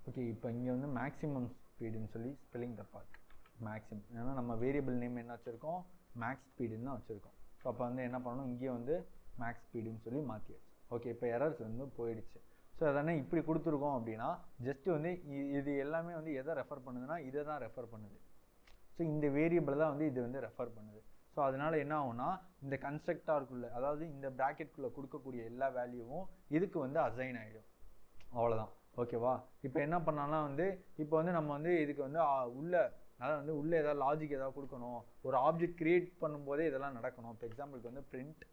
ஓகே, இப்போ இங்கே வந்து மேக்ஸிமம் ஸ்பீடுன்னு சொல்லி ஸ்பெல்லிங் தப்பாக இருக்குது. மேக்ஸிமம், ஏன்னா நம்ம வேரியபிள் நேம் என்ன வச்சுருக்கோம்? மேக்ஸ் ஸ்பீடுன்னு தான் வச்சுருக்கோம். ஸோ அப்போ வந்து என்ன பண்ணணும், இங்கேயே வந்து மேக்ஸ் ஸ்பீடுன்னு சொல்லி மாற்றியாச்சு. ஓகே, இப்போ எரர்ஸ் வந்து போயிடுச்சு. ஸோ அதனால் இப்படி கொடுத்துருக்கோம் அப்படின்னா ஜஸ்ட்டு வந்து இது எல்லாமே வந்து எதை ரெஃபர் பண்ணுதுன்னா இதை தான் ரெஃபர் பண்ணுது. ஸோ இந்த வேரியபிள் தான் வந்து இது வந்து ரெஃபர் பண்ணுது. ஸோ அதனால் என்ன ஆகும்னா இந்த கன்ஸ்ட்ரக்டாருக்குள்ளே, அதாவது இந்த ப்ராக்கெட்குள்ளே கொடுக்கக்கூடிய எல்லா வேல்யூவும் இதுக்கு வந்து அசைன் ஆகிடும். அவ்வளோதான். ஓகேவா? இப்போ என்ன பண்ணாலும் வந்து இப்போ வந்து நம்ம வந்து இதுக்கு வந்து அதாவது வந்து உள்ளே ஏதாவது லாஜிக் ஏதாவது கொடுக்கணும். ஒரு ஆப்ஜெக்ட் கிரியேட் பண்ணும்போதே இதெல்லாம் நடக்கணும். இப்போ எக்ஸாம்பிளுக்கு வந்து பிரிண்ட்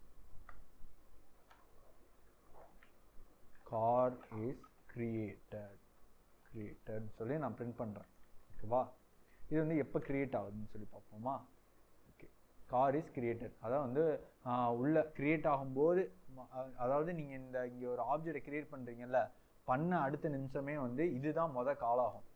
கார் இஸ் கிரியேட்டட் சொல்லி நான் பிரிண்ட் பண்ணுறேன். ஓகேவா? இது வந்து எப்போ கிரியேட் ஆகுதுன்னு சொல்லி பார்ப்போமா? ஓகே, கார் இஸ் கிரியேட்டட், அதாவது வந்து உள்ள கிரியேட் ஆகும்போது, அதாவது நீங்கள் இங்கே ஒரு ஆப்ஜெக்டை கிரியேட் பண்ணுறீங்கல்ல, பண்ண அடுத்த நிமிஷமே வந்து இதுதான் கால் ஆகும்.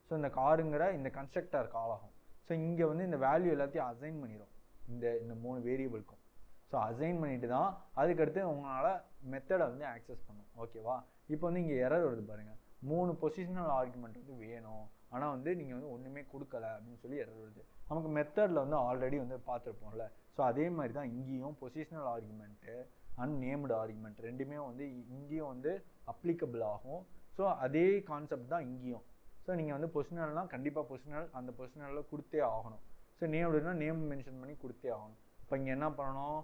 ஸோ இந்த காருங்கிற இந்த கன்ஸ்ட்ரக்டர் கால் ஆகும். ஸோ இங்கே வந்து இந்த வேல்யூ எல்லாத்தையும் அசைன் பண்ணிடும் இந்த 3 வேரியபிளுக்கும். ஸோ அசைன் பண்ணிட்டு தான் அதுக்கடுத்து உங்களால் மெத்தடை வந்து ஆக்சஸ் பண்ணும். ஓகேவா? இப்போ வந்து இங்கே எரர் வருது பாருங்கள், 3 பொசிஷனல் ஆர்குமெண்ட் வந்து வேணும், ஆனால் வந்து நீங்கள் வந்து ஒன்றுமே கொடுக்கல அப்படின்னு சொல்லி எரர் வருது. நமக்கு மெத்தடில் வந்து ஆல்ரெடி வந்து பார்த்துருப்போம்ல. ஸோ அதே மாதிரி தான் இங்கேயும் positional argument and named argument ரெண்டுமே வந்து இங்கேயும் வந்து அப்ளிகபிள் ஆகும். ஸோ அதே கான்செப்ட் தான் இங்கேயும். ஸோ நீங்கள் வந்து பொசிஷனல்னால் கண்டிப்பாக பொசிஷனல் அந்த பொசிஷனலில் கொடுத்தே ஆகணும். ஸோ நேம்டுனா நேம் மென்ஷன் பண்ணி கொடுத்தே ஆகணும். இப்போ இங்கே என்ன பண்ணணும்,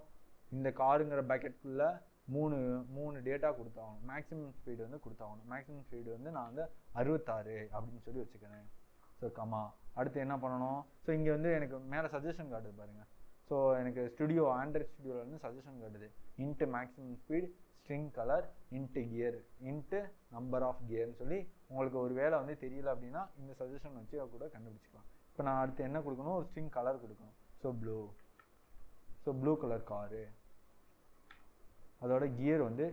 இந்த காருங்கிற பேக்கெட்டுக்குள்ளே 3 டேட்டா கொடுத்தாகணும். மேக்ஸிமம் ஸ்பீடு வந்து கொடுத்தாகணும். மேக்ஸிமம் ஸ்பீடு வந்து நான் வந்து 66 அப்படின்னு சொல்லி வச்சுக்கிறேன். ஸோ கமா அடுத்து என்ன பண்ணணும், ஸோ இங்கே வந்து எனக்கு மேலே சஜஷன் காட்டுது பாருங்கள், ஸோ எனக்கு ஆண்ட்ராய்ட் ஸ்டுடியோவில் வந்து சஜஷன் காட்டுது int maximum speed, string colour, int gear, int number of கியர்னு சொல்லி உங்களுக்கு ஒரு வேலை வந்து தெரியல அப்படின்னா இந்த சஜஷன் வச்சு கூட கண்டுபிடிச்சிக்கலாம். இப்போ நான் அடுத்து என்ன கொடுக்கணும், ஒரு ஸ்ட்ரிங் கலர் கொடுக்கணும். So blue colour car. அதோட கியர் வந்து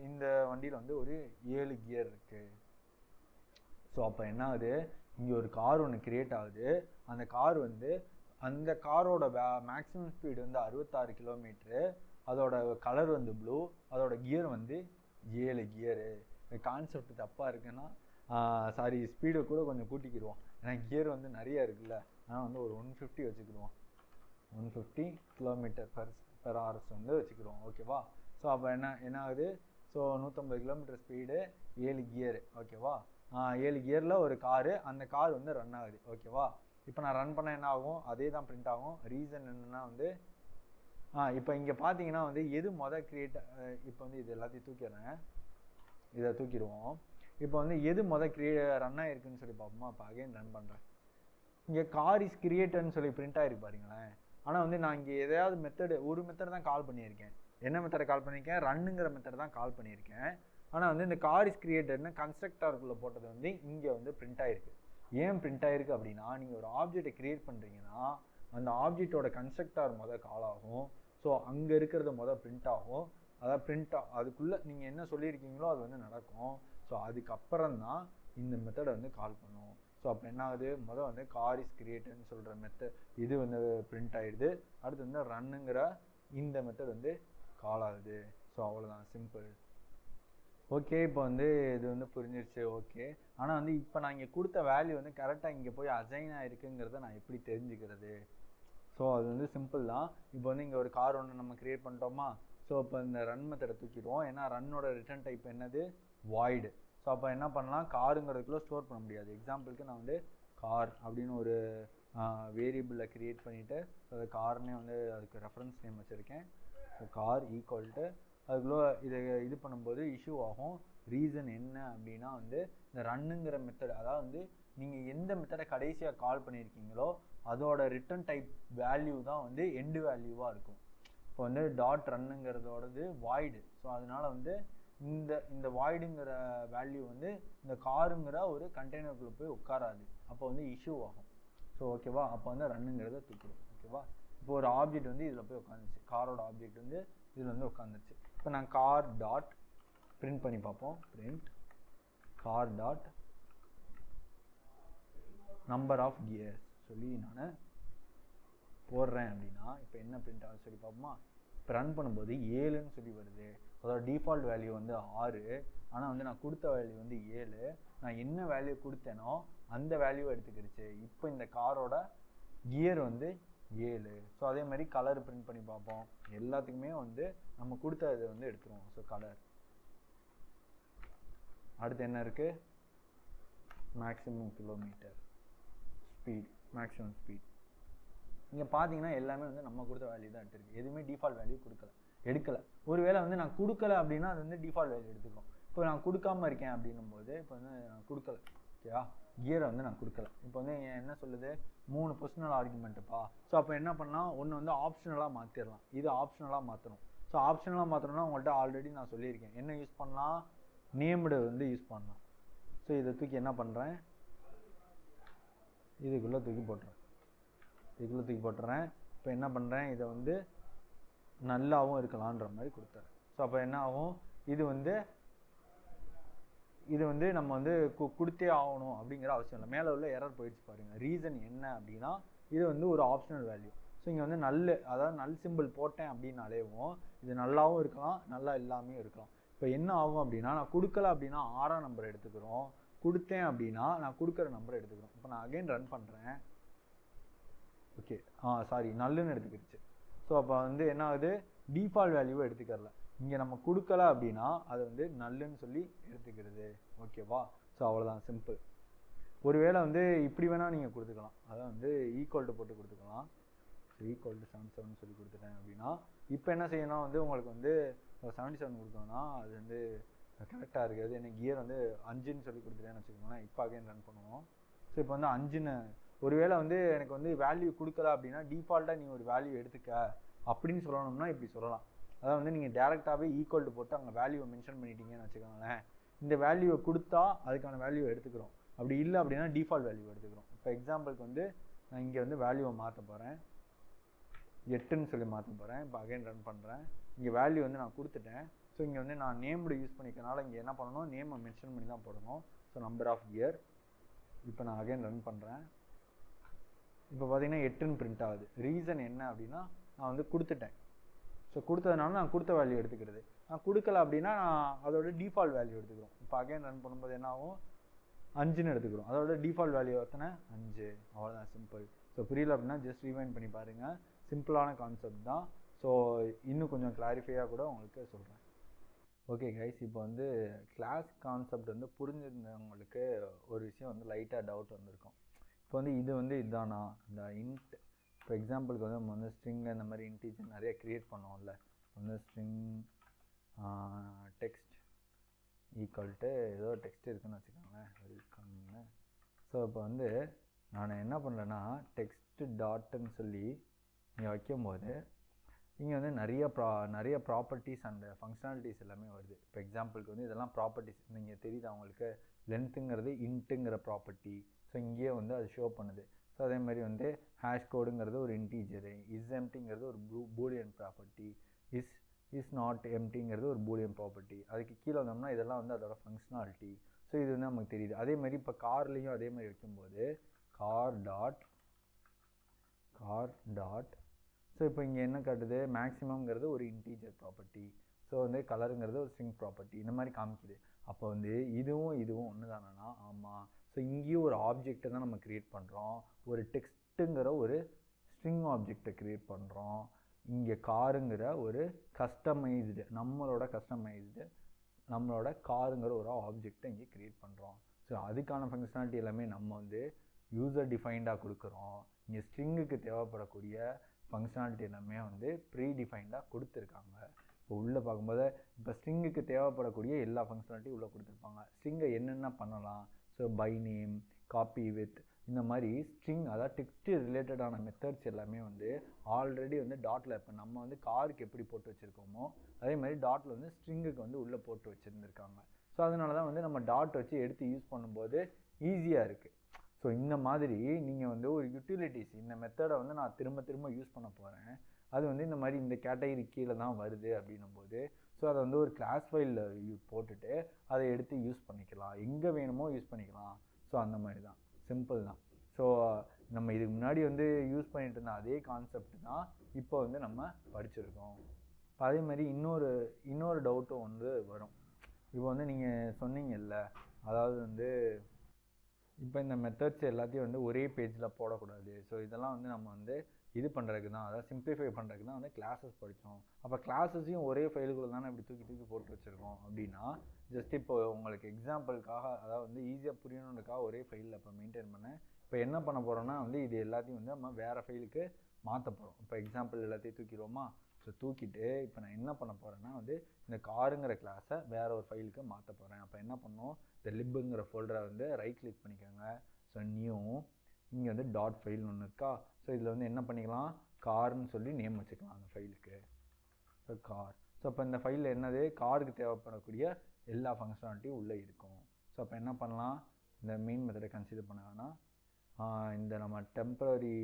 இந்த வண்டியில் வந்து ஒரு 7 கியர் இருக்கு. ஸோ அப்போ என்ன ஆகுது, இங்கே ஒரு கார் ஒன்று கிரியேட் ஆகுது. அந்த கார் வந்து அந்த காரோட மேக்ஸிமம் ஸ்பீடு வந்து 66 கிலோமீட்டரு, அதோட கலர் வந்து ப்ளூ, அதோட கியர் வந்து 7 கியரு. கான்செப்ட் தப்பாக இருக்குன்னா சாரி, ஸ்பீடை கூட கொஞ்சம் கூட்டிக்கிடுவோம். ஏன்னா கியர் வந்து நிறைய இருக்குல்ல, ஆனால் வந்து ஒரு 150 வச்சுக்கிடுவோம். 150 km/h வந்து வச்சுக்கிடுவோம். ஓகேவா? ஸோ அப்போ என்ன ஆகுது, ஸோ 150 கிலோமீட்டர் ஸ்பீடு, 7 கியரு. ஓகேவா? 7 கியரில் ஒரு காரு, அந்த கார் வந்து ரன் ஆகுது. ஓகேவா? இப்போ நான் ரன் பண்ண என்ன ஆகும், அதே தான் பிரிண்ட் ஆகும். ரீசன் என்னென்னா வந்து இப்போ இங்கே பார்த்தீங்கன்னா வந்து எது கிரியேட், இப்போ வந்து இது எல்லாத்தையும் தூக்கிடுறேன், இதை தூக்கிடுவோம். இப்போ வந்து எது ரன் ஆகிருக்குன்னு சொல்லி பார்ப்போமா? இப்போ அகைன் ரன் பண்ணுறேன். இங்கே கார் இஸ் கிரியேட்டட்னு சொல்லி பிரிண்ட் ஆகிருக்கு பாருங்களேன். ஆனால் வந்து நான் இங்கே எதையாவது ஒரு மெத்தட் தான் கால் பண்ணியிருக்கேன். என்ன மெத்தடை கால் பண்ணியிருக்கேன், ரன்னுங்கிற மெத்தட் தான் கால் பண்ணியிருக்கேன். ஆனால் வந்து இந்த கார் இஸ் கிரியேட்டட்னு கன்ஸ்ட்ரக்டருக்குள்ளே போட்டது வந்து இங்கே வந்து பிரிண்ட் ஆகிருக்கு. ஏன் பிரிண்ட் ஆகிருக்கு அப்படின்னா, நீங்கள் ஒரு ஆப்ஜெக்டை கிரியேட் பண்ணுறீங்கன்னா அந்த ஆப்ஜெக்டோட கன்ஸ்ட்ரக்டர் கால் ஆகும். ஸோ அங்கே இருக்கிறது பிரிண்ட் ஆகும். அதாவது அதுக்குள்ளே நீங்கள் என்ன சொல்லியிருக்கீங்களோ அது வந்து நடக்கும். ஸோ அதுக்கப்புறம் தான் இந்த மெத்தடை வந்து கால் பண்ணும். ஸோ அப்போ என்ன ஆகுது, வந்து கார் இஸ் கிரியேட்டட்னு சொல்கிற மெத்தட் இது வந்து பிரிண்ட் ஆகிடுது. அடுத்து வந்து ரன்னுங்கிற இந்த மெத்தட் வந்து கால் ஆகுது. ஸோ அவ்வளோதான், சிம்பிள். ஓகே, இப்போ வந்து இது வந்து புரிஞ்சிருச்சு. ஓகே, ஆனால் வந்து இப்போ நான் இங்கே கொடுத்த வேல்யூ வந்து கரெக்டாக இங்கே போய் அசைன் ஆகிருக்குங்கிறத நான் எப்படி தெரிஞ்சுக்கிறது? ஸோ அது வந்து சிம்பிள் தான். இப்போ வந்து இங்கே ஒரு கார் ஒன்று நம்ம கிரியேட் பண்ணிட்டோமா? ஸோ இப்போ இந்த ரன் மெத்தடை தூக்கிடுவோம். ஏன்னா ரன்னோட ரிட்டர்ன் டைப் என்னது, வாய்டு. ஸோ அப்போ என்ன பண்ணலாம், காருங்கிறதுக்குள்ளே ஸ்டோர் பண்ண முடியாது. எக்ஸாம்பிளுக்கு நான் வந்து கார் அப்படின்னு ஒரு வேரியபிளில் க்ரியேட் பண்ணிவிட்டு, ஸோ அது கார்னே வந்து அதுக்கு ரெஃபரன்ஸ் நேம் வச்சுருக்கேன். ஸோ கார் ஈக்குவல்ட்டு அதுக்குள்ளே இது பண்ணும்போது இஷ்யூ ஆகும். ரீசன் என்ன அப்படின்னா வந்து இந்த ரன்னுங்கிற மெத்தட், அதாவது வந்து நீங்கள் எந்த மெத்தடை கடைசியாக கால் பண்ணியிருக்கீங்களோ அதோட ரிட்டர்ன் டைப் வேல்யூ தான் வந்து எண்டு வேல்யூவாக இருக்கும். இப்போ வந்து டாட் ரன்னுங்கிறதோடது வாய்டு. ஸோ அதனால வந்து இந்த வாய்டுங்கிற வேல்யூ வந்து இந்த காருங்கிற ஒரு கண்டெய்னருக்குள்ளே போய் உட்காராது. அப்போ வந்து இஷ்யூ ஆகும். ஸோ ஓகேவா? அப்போ வந்து ரன்னுங்கிறத தூக்கிடும். ஓகேவா? இப்போ ஒரு ஆப்ஜெக்ட் வந்து இதில் போய் உட்காந்துச்சு, காரோட ஆப்ஜெக்ட் வந்து இதில் வந்து உட்காந்துருச்சு. இப்போ நான் கார் டாட் பிரிண்ட் பண்ணி பார்ப்போம். Print car dot number of gears சொல்லி நான் போடுறேன் அப்படின்னா இப்போ என்ன பிரிண்ட் ஆகுது சொல்லி பார்ப்போமா? இப்போ ரன் பண்ணும்போது 7ன்னு சொல்லி வருது. அதோட டிஃபால்ட் வேல்யூ வந்து 6, ஆனால் வந்து நான் கொடுத்த வேல்யூ வந்து 7. நான் என்ன வேல்யூ கொடுத்தேனோ அந்த வேல்யூவை எடுத்துக்கிடுச்சு. இப்போ இந்த காரோட கியர் வந்து 7. ஸோ அதே மாதிரி கலர் பிரிண்ட் பண்ணி பார்ப்போம். எல்லாத்துக்குமே வந்து நம்ம கொடுத்த இதை வந்து எடுத்துருவோம். So colour. அடுத்து என்ன இருக்குது, maximum kilometre speed, maximum speed. இங்கே பார்த்தீங்கன்னா எல்லாமே வந்து நம்ம கொடுத்த வேல்யூ தான் எடுத்துருக்கு. எதுவுமே டிஃபால்ட் வேல்யூ எடுக்கலை. ஒருவேளை வந்து நான் கொடுக்கல அப்படின்னா அது வந்து டிஃபால்ட் வேல்யூ எடுத்துக்கும். இப்போ நான் கொடுக்காம இருக்கேன் அப்படின்னும் போது இப்போ வந்து நான் கொடுக்கல. ஓகேவா? கியரை வந்து நான் கொடுக்கல. இப்போ வந்து என்ன சொல்லுது, 3 பொசிஷனல் ஆர்குமெண்ட்டுப்பா. ஸோ அப்போ என்ன பண்ணலாம், ஒன்று வந்து ஆப்ஷனலாக மாற்றிடலாம். இது ஆப்ஷனலாக மாற்றணும். ஸோ ஆப்ஷனலாக மாற்றணும்னா உங்கள்கிட்ட ஆல்ரெடி நான் சொல்லியிருக்கேன். என்ன யூஸ் பண்ணலாம், நேம்டு வந்து யூஸ் பண்ணலாம். ஸோ இதை தூக்கி என்ன பண்ணுறேன், இதுக்குள்ளே தூக்கி போட்டுறேன். இப்போ என்ன பண்ணுறேன், இதை வந்து நல்லாவும் இருக்கலான்ற மாதிரி கொடுத்துறேன். ஸோ அப்போ என்ன ஆகும், இது வந்து நம்ம வந்து கொடுத்தே ஆகணும் அப்படிங்கிற அவசியம் இல்லை. மேலே உள்ள எரர் போயிடுச்சு பாருங்கள். ரீசன் என்ன அப்படின்னா இது வந்து ஒரு ஆப்ஷனல் வேல்யூ. ஸோ இங்கே வந்து நல் சிம்பிள் போட்டேன் அப்படின்னாலேவும் இது நல்லாவும் இருக்கலாம், நல்லா இல்லாமையும் இருக்கலாம். இப்போ என்ன ஆகும் அப்படின்னா, நான் கொடுக்கல அப்படின்னா 6ஆம் நம்பர் எடுத்துக்கிறோம், கொடுத்தேன் அப்படின்னா நான் கொடுக்குற நம்பரை எடுத்துக்கிறோம். இப்போ நான் அகைன் ரன் பண்ணுறேன். ஓகே, சாரி, நல்லுன்னு எடுத்துக்கிடுச்சு. ஸோ அப்போ வந்து என்ன ஆகுது, டிஃபால்ட் வேல்யூவை எடுத்துக்கறல. இங்கே நம்ம கொடுக்கல அப்படின்னா அதை வந்து நல்லுன்னு சொல்லி எடுத்துக்கிறது. ஓகேவா? ஸோ அவ்வளோதான், சிம்பிள். ஒருவேளை வந்து இப்படி வேணால் நீங்கள் கொடுத்துக்கலாம். அதான் வந்து ஈக்குவல்ட்டு போட்டு கொடுத்துக்கலாம். ஸோ ஈக்குவல்ட்டு 77 சொல்லி கொடுத்துட்டேன் அப்படின்னா இப்போ என்ன செய்யணும், வந்து உங்களுக்கு வந்து 77 கொடுத்தோம்னா அது வந்து கரெக்டாக இருக்கிறது. எனக்கு கியர் வந்து 5ன்னு சொல்லி கொடுத்துட்டேன்னு வச்சுக்கோங்களேன். இப்போ அகைன் ரன் பண்ணுவோம். ஸோ இப்போ வந்து 5ன்னு ஒருவேளை வந்து எனக்கு வந்து வேல்யூ கொடுக்கல அப்படின்னா டிஃபால்ட்டாக நீ ஒரு வேல்யூ எடுத்துக்க அப்படின்னு சொல்லணும்னா இப்படி சொல்லலாம். அதாவது வந்து நீங்கள் டேரெக்டாகவே ஈக்குவல் டு போட்டு அங்கே வேல்யூவை மென்ஷன் பண்ணிட்டீங்கன்னு வச்சுக்கோங்களேன். இந்த வேல்யூவை கொடுத்தா அதுக்கான வேல்யூவை எடுத்துக்கிறோம், அப்படி இல்லை அப்படின்னா டிஃபால்ட் வேல்யூ எடுத்துக்கிறோம். இப்போ எக்ஸாம்பிளுக்கு வந்து நான் இங்கே வந்து வேல்யூவை மாற்ற போகிறேன், 8ன்னு சொல்லி மாற்ற போகிறேன். இப்போ அகைன் ரன் பண்ணுறேன். இங்கே வேல்யூ வந்து நான் கொடுத்துட்டேன். ஸோ இங்கே வந்து நான் நேம்டு யூஸ் பண்ணிக்கிறனால இங்கே என்ன பண்ணணும், நேமை மென்ஷன் பண்ணி தான் போடணும். So number of year. இப்போ நான் அகைன் ரன் பண்ணுறேன். இப்போ பார்த்தீங்கன்னா 8ன்னு பிரிண்ட் ஆகுது. ரீசன் என்ன அப்படின்னா நான் வந்து கொடுத்துட்டேன். ஸோ கொடுத்ததுனால நான் கொடுத்த வேல்யூ எடுத்துக்கிறது. நான் கொடுக்கல அப்படின்னா நான் அதோட டிஃபால்ட் வேல்யூ எடுத்துக்கிறோம். இப்போ அகைன் ரன் பண்ணும்போது என்ன ஆகும், 5ன்னு எடுத்துக்கிறோம். அதோட டிஃபால்ட் வேல்யூ எத்தனை, 5. அவ்வளோதான், சிம்பிள். ஸோ புரியல அப்படின்னா ஜஸ்ட் ரீவைண்ட் பண்ணி பாருங்கள். சிம்பிளான கான்செப்ட் தான். ஸோ இன்னும் கொஞ்சம் கிளாரிஃபையாக கூட உங்களுக்கு சொல்கிறேன். ஓகே கைஸ், இப்போ வந்து கிளாஸ் கான்செப்ட் வந்து புரிஞ்சிருந்தவங்களுக்கு ஒரு விஷயம் வந்து லைட்டாக டவுட் வந்திருக்கும். இப்போ வந்து இது வந்து இதுதானா, இந்த இன்ட், இப்போ எக்ஸாம்பிளுக்கு வந்து நம்ம வந்து ஸ்ட்ரிங்கில் இந்த மாதிரி இன்டீஜர் நிறைய க்ரியேட் பண்ணுவோம்ல. வந்து ஸ்ட்ரிங் டெக்ஸ்ட் ஈக்குவல் டு ஏதோ டெக்ஸ்ட் இருக்குதுன்னு வச்சுக்கோங்களேன், வெல்கம்னு. ஸோ இப்போ வந்து நான் என்ன பண்ணுறேன்னா டெக்ஸ்ட் டாட்டுன்னு சொல்லி இங்கே வைக்கும்போது இங்கே வந்து நிறைய ப்ராப்பர்ட்டிஸ் அண்ட் ஃபங்க்ஷனாலிட்டிஸ் எல்லாமே வருது. இப்போ எக்ஸாம்பிளுக்கு வந்து இதெல்லாம் ப்ராப்பர்ட்டிஸ் நீங்கள் தெரியுது அவங்களுக்கு. லென்த்துங்கிறது இன்ட்டுங்கிற ப்ராப்பர்ட்டி. ஸோ இங்கேயே வந்து அது ஷோ பண்ணுது. ஸோ அதே மாதிரி வந்து ஹேஷ் கோடுங்கிறது ஒரு இன்டீஜரு, இஸ் எம்டிங்கிறது ஒரு பூலியன் ப்ராப்பர்ட்டி, இஸ் நாட் எம்டிங்கிறது ஒரு பூலியன் ப்ராப்பர்ட்டி. அதுக்கு கீழே வந்தோம்னா இதெல்லாம் வந்து அதோட ஃபங்க்ஷனாலிட்டி. ஸோ இது வந்து நமக்கு தெரியுது. அதே மாதிரி இப்போ கார்லேயும் அதே மாதிரி வைக்கும்போது கார் டாட் ஸோ இப்போ இங்கே என்ன காட்டுது, மேக்ஸிமம்ங்கிறது ஒரு இன்டீஜர் ப்ராப்பர்ட்டி. ஸோ வந்து கலருங்கிறது ஒரு ஸ்ட்ரிங் ப்ராப்பர்ட்டி. இந்த மாதிரி காமிக்குது. அப்போ வந்து இதுவும் ஒன்று தானா, ஆமாம். ஸோ இங்கேயும் ஒரு ஆப்ஜெக்டை தான் நம்ம க்ரியேட் பண்ணுறோம். ஒரு டெக்ஸ்ட்டுங்கிற ஒரு ஸ்ட்ரிங் ஆப்ஜெக்டை க்ரியேட் பண்ணுறோம். இங்கே காருங்கிற ஒரு கஸ்டமைஸ்டு நம்மளோட காருங்கிற ஒரு ஆப்ஜெக்டை இங்கே க்ரியேட் பண்ணுறோம். ஸோ அதுக்கான ஃபங்க்ஷனாலிட்டி எல்லாமே நம்ம வந்து யூசர் டிஃபைன்டாக கொடுக்குறோம். இங்கே ஸ்ட்ரிங்குக்கு தேவைப்படக்கூடிய ஃபங்க்ஷனாலிட்டி எல்லாமே வந்து ப்ரீ டிஃபைன்டாக கொடுத்துருக்காங்க. இப்போ உள்ளே பார்க்கும்போது இப்போ ஸ்ட்ரிங்குக்கு தேவைப்படக்கூடிய எல்லா ஃபங்க்ஷனாலிட்டியும் உள்ளே கொடுத்துருப்பாங்க. ஸ்ட்ரிங்கை என்னென்ன பண்ணலாம், so by name, copy with, இந்த மாதிரி ஸ்ட்ரிங், அதாவது டெக்ஸ்ட் ரிலேட்டடான மெத்தட்ஸ் எல்லாமே வந்து ஆல்ரெடி வந்து டாட்டில், இப்போ நம்ம வந்து காருக்கு எப்படி போட்டு வச்சுருக்கோமோ அதே மாதிரி டாட்டில் வந்து ஸ்ட்ரிங்குக்கு வந்து உள்ளே போட்டு வச்சுருந்துருக்காங்க. ஸோ அதனால தான் வந்து நம்ம டாட் வச்சு எடுத்து யூஸ் பண்ணும்போது ஈஸியாக இருக்குது. ஸோ இந்த மாதிரி நீங்கள் வந்து ஒரு யூட்டிலிட்டிஸ், இந்த மெத்தடை வந்து நான் திரும்ப யூஸ் பண்ண போகிறேன், அது வந்து இந்த மாதிரி இந்த கேட்டகரி கீழே தான் வருது அப்படின்னும் போது ஸோ அதை வந்து ஒரு கிளாஸ் ஃபைலில் போட்டுட்டு அதை எடுத்து யூஸ் பண்ணிக்கலாம், எங்கே வேணுமோ யூஸ் பண்ணிக்கலாம். ஸோ அந்த மாதிரி தான், சிம்பிள் தான். ஸோ நம்ம இதுக்கு முன்னாடி வந்து யூஸ் பண்ணிட்டு இருந்த அதே கான்செப்ட் தான் இப்போ வந்து நம்ம படிச்சிருக்கோம். இப்போ அதே மாதிரி இன்னொரு டவுட்டும் வந்து வரும். இப்போ வந்து நீங்கள் சொன்னீங்கல்ல, அதாவது வந்து இப்போ இந்த மெத்தட்ஸ் எல்லாத்தையும் வந்து ஒரே பேஜில் போடக்கூடாது. ஸோ இதெல்லாம் வந்து நம்ம வந்து இது பண்ணுறதுக்கு தான், அதாவது சிம்பிளிஃபை பண்ணுறதுக்கு தான் வந்து கிளாஸஸ் படித்தோம். அப்போ கிளாஸஸையும் ஒரே ஃபைலுக்குள்ள தானே இப்படி தூக்கி போட்டு வச்சுருக்கோம் அப்படின்னா, ஜஸ்ட் இப்போ உங்களுக்கு எக்ஸாம்பிளுக்காக, அதாவது வந்து ஈஸியாக புரியணுன்றதுக்காக ஒரே ஃபைலில் இப்போ மெயின்டைன் பண்ணேன். இப்போ என்ன பண்ண போகிறோம்னா வந்து இது எல்லாத்தையும் வந்து நம்ம வேறு ஃபைலுக்கு மாற்ற போகிறோம். இப்போ எக்ஸாம்பிள் எல்லாத்தையும் தூக்கிடுவோமா. ஸோ தூக்கிட்டு இப்போ நான் என்ன பண்ண போகிறேன்னா வந்து இந்த காருங்கிற கிளாஸை வேறு ஒரு ஃபைலுக்கு மாற்ற போகிறேன். அப்போ என்ன பண்ணோம், இந்த லிப்புங்கிற ஃபோல்டரை வந்து ரைட் கிளிக் பண்ணிக்கோங்க. ஸோ நியூ, இங்கே வந்து டாட் ஃபைல்னு ஒன்று இருக்கா. ஸோ இதில் வந்து என்ன பண்ணிக்கலாம், கார்னு சொல்லி நேம் வச்சுக்கலாம் அந்த ஃபைலுக்கு. So car. ஸோ அப்போ இந்த ஃபைலில் என்னது, காருக்கு தேவைப்படக்கூடிய எல்லா ஃபங்க்ஷனாலிட்டியும் உள்ளே இருக்கும். ஸோ அப்போ என்ன பண்ணலாம், இந்த மெயின் மெத்தடை கன்சிடர் பண்ணாங்கன்னா இந்த நம்ம டெம்பரரி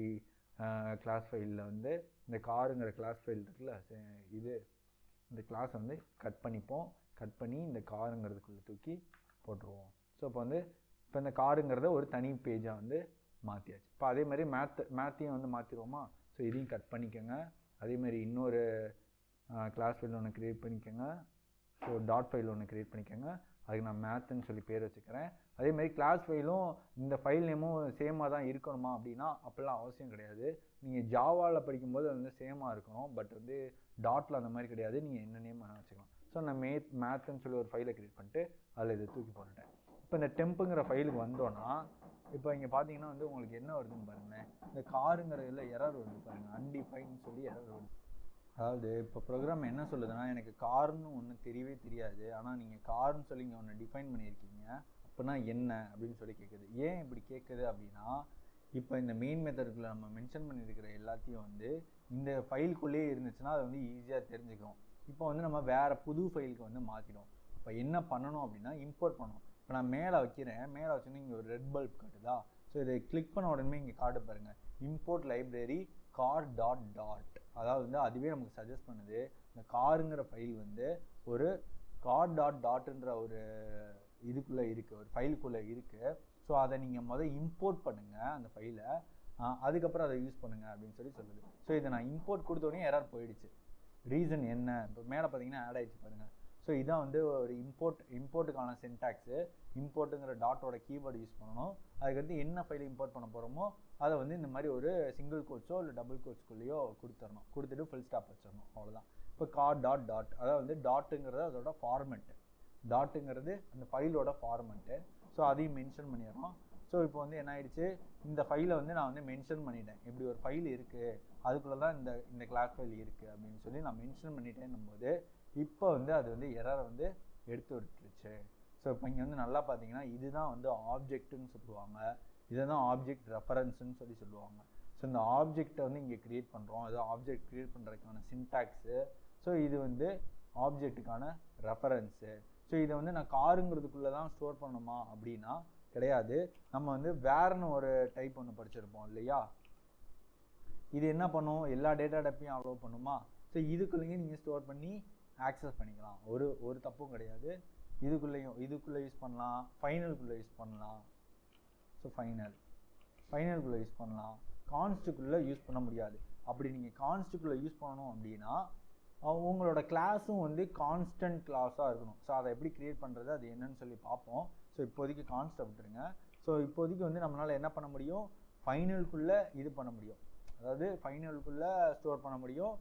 கிளாஸ் ஃபைலில் வந்து இந்த காருங்கிற கிளாஸ் ஃபைல் இருக்குல்ல, இந்த கிளாஸை வந்து கட் பண்ணி இந்த காருங்கிறதுக்குள்ளே தூக்கி போட்டுருவோம். ஸோ இப்போ வந்து இப்போ இந்த காருங்கிறத ஒரு தனி பேஜாக வந்து மாற்றியாச்சு. இப்போ அதே மாதிரி மேத்தையும் வந்து மாற்றிடுவோமா. ஸோ இதையும் கட் பண்ணிக்கோங்க. அதேமாதிரி இன்னொரு கிளாஸ் ஃபைல் ஒன்று க்ரியேட் பண்ணிக்கோங்க. ஸோ டாட் ஃபைல் ஒன்று க்ரியேட் பண்ணிக்கோங்க. அதுக்கு நான் மேத்துன்னு சொல்லி பேர் வச்சுக்கிறேன். அதேமாதிரி கிளாஸ் ஃபைலும் இந்த ஃபைல் நேமும் சேமாக தான் இருக்கணுமா அப்படின்னா அப்படிலாம் அவசியம் கிடையாது. நீங்கள் ஜாவாவில் படிக்கும்போது அது வந்து சேமாக இருக்கணும். பட் வந்து டாட்டில் அந்த மாதிரி கிடையாது, நீங்கள் என்ன நேம் வேணால் வச்சுக்கலாம். ஸோ நான் மேத்துன்னு சொல்லி ஒரு ஃபைலை க்ரியேட் பண்ணிட்டு அதில் இதை தூக்கி போட்டுட்டேன். இப்போ இந்த டெம்புங்கிற ஃபைலுக்கு வந்தோன்னா இப்போ இங்கே பார்த்தீங்கன்னா வந்து உங்களுக்கு என்ன வருதுன்னு பாருங்கள், இந்த காருங்கிறதுல எரர் வருது பாருங்கள், அன்டிஃபைன்னு சொல்லி எரர் வருது. அதாவது இப்போ ப்ரோக்ராம் என்ன சொல்லுதுன்னா, எனக்கு கார்னு ஒன்று தெரியவே தெரியாது, ஆனால் நீங்கள் கார்னு சொல்லி இங்கே ஒன்று டிஃபைன் பண்ணியிருக்கீங்க, அப்படின்னா என்ன அப்படின்னு சொல்லி கேட்குது. ஏன் இப்படி கேட்குது அப்படின்னா, இப்போ இந்த மெயின் மெத்தடுக்குள்ளே நம்ம மென்ஷன் பண்ணியிருக்கிற எல்லாத்தையும் வந்து இந்த ஃபைலுக்குள்ளேயே இருந்துச்சுன்னா அதை வந்து ஈஸியாக தெரிஞ்சுக்கிறோம். இப்போ வந்து நம்ம வேறு புது ஃபைலுக்கு வந்து மாற்றிடும். இப்போ என்ன பண்ணணும் அப்படின்னா இம்போர்ட் பண்ணணும். இப்போ நான் மேலே வைக்கிறேன், மேலே வச்சோன்னே இங்கே ஒரு ரெட் பல்ப் காட்டுதா? ஸோ இதை கிளிக் பண்ண உடனே இங்கே காட்டு பாருங்கள், import library car dot dot. அதாவது வந்து அதுவே நமக்கு சஜஸ்ட் பண்ணுது இந்த காருங்கிற ஃபைல் வந்து ஒரு கார் டாட் டாட்ன்ற ஒரு இதுக்குள்ளே இருக்குது, ஒரு ஃபைலுக்குள்ளே இருக்குது. ஸோ அதை நீங்கள் இம்போர்ட் பண்ணுங்கள் அந்த ஃபைலை, அதுக்கப்புறம் அதை யூஸ் பண்ணுங்கள் அப்படின்னு சொல்லுது. ஸோ இதை நான் இம்போர்ட் கொடுத்தோடனே எரர் போயிடுச்சு. ரீசன் என்ன? இப்போ மேலே பார்த்தீங்கன்னா ஆட் ஆகிடுச்சு பாருங்கள். ஸோ இதான் வந்து ஒரு இம்போர்ட்டுக்கான சின்டாக்ஸு. இம்போர்ட்டுங்கிற டாட்டோட கீவேர்டு யூஸ் பண்ணணும். அதுக்கடுத்து என்ன ஃபைல் இம்போர்ட் பண்ண போகிறோமோ அதை வந்து இந்த மாதிரி ஒரு சிங்கிள் கோட்ஸோ இல்லை டபுள் கோட்ஸ்குள்ளேயோ கொடுத்துடணும். கொடுத்துட்டு ஃபுல் ஸ்டாப் வச்சிடணும், அவ்வளோதான். இப்போ கார் டாட் டாட், அதாவது வந்து டாட்டுங்கிறது அதோட ஃபார்மெட்டு, டாட்டுங்கிறது அந்த ஃபைலோட ஃபார்மெட்டு. ஸோ அதையும் மென்ஷன் பண்ணிடுறோம். ஸோ இப்போ வந்து என்ன ஆயிடுச்சு, இந்த ஃபைலை வந்து நான் வந்து மென்ஷன் பண்ணிட்டேன். இப்படி ஒரு ஃபைல் இருக்குது, அதுக்குள்ளே தான் இந்த கிளாஸ் ஃபைல் இருக்குது அப்படின்னு சொல்லி நான் மென்ஷன் பண்ணிட்டேன்னும் போது இப்போ வந்து அது வந்து எரரை வந்து எடுத்து விட்டுருச்சு. ஸோ இப்போ இங்கே வந்து நல்லா பார்த்தீங்கன்னா இதுதான் வந்து ஆப்ஜெக்ட்டுன்னு சொல்லுவாங்க, இதை தான் ஆப்ஜெக்ட் ரெஃபரன்ஸுன்னு சொல்லுவாங்க. ஸோ இந்த ஆப்ஜெக்டை வந்து இங்கே க்ரியேட் பண்ணுறோம், அது ஆப்ஜெக்ட் க்ரியேட் பண்ணுறதுக்கான சின்டாக்ஸு. ஸோ இது வந்து ஆப்ஜெக்ட்டுக்கான ரெஃபரன்ஸு. ஸோ இதை வந்து நான் காருங்கிறதுக்குள்ளே தான் ஸ்டோர் பண்ணணுமா அப்படின்னா கிடையாது. நம்ம வந்து வேறுன்னு ஒரு டைப் ஒன்று படிச்சிருப்போம் இல்லையா, இது என்ன பண்ணும், எல்லா டேட்டா டைப்பையும் அலோவ் பண்ணுமா? ஸோ இதுக்குள்ளேயும் நீங்கள் ஸ்டோர் பண்ணி ஆக்சஸ் பண்ணிக்கலாம், ஒரு தப்பும் கிடையாது. இதுக்குள்ளே யூஸ் பண்ணலாம், ஃபைனலுக்குள்ளே யூஸ் பண்ணலாம். ஸோ ஃபைனலுக்குள்ளே யூஸ் பண்ணலாம், கான்ஸ்ட்டுக்குள்ளே யூஸ் பண்ண முடியாது. அப்படி நீங்கள் கான்ஸ்ட்டுக்குள்ளே யூஸ் பண்ணணும் அப்படின்னா உங்களோட கிளாஸும் வந்து கான்ஸ்டன்ட் கிளாஸாக இருக்கணும். ஸோ அதை எப்படி க்ரியேட் பண்ணுறது, அது என்னன்னு சொல்லி பார்ப்போம். ஸோ இப்போதைக்கு கான்ஸ்ட் விட்டுருங்க. ஸோ இப்போதைக்கு வந்து நம்மளால் என்ன பண்ண முடியும், ஃபைனலுக்குள்ளே இது பண்ண முடியும், அதாவது ஃபைனலுக்குள்ளே ஸ்டோர் பண்ண முடியும்,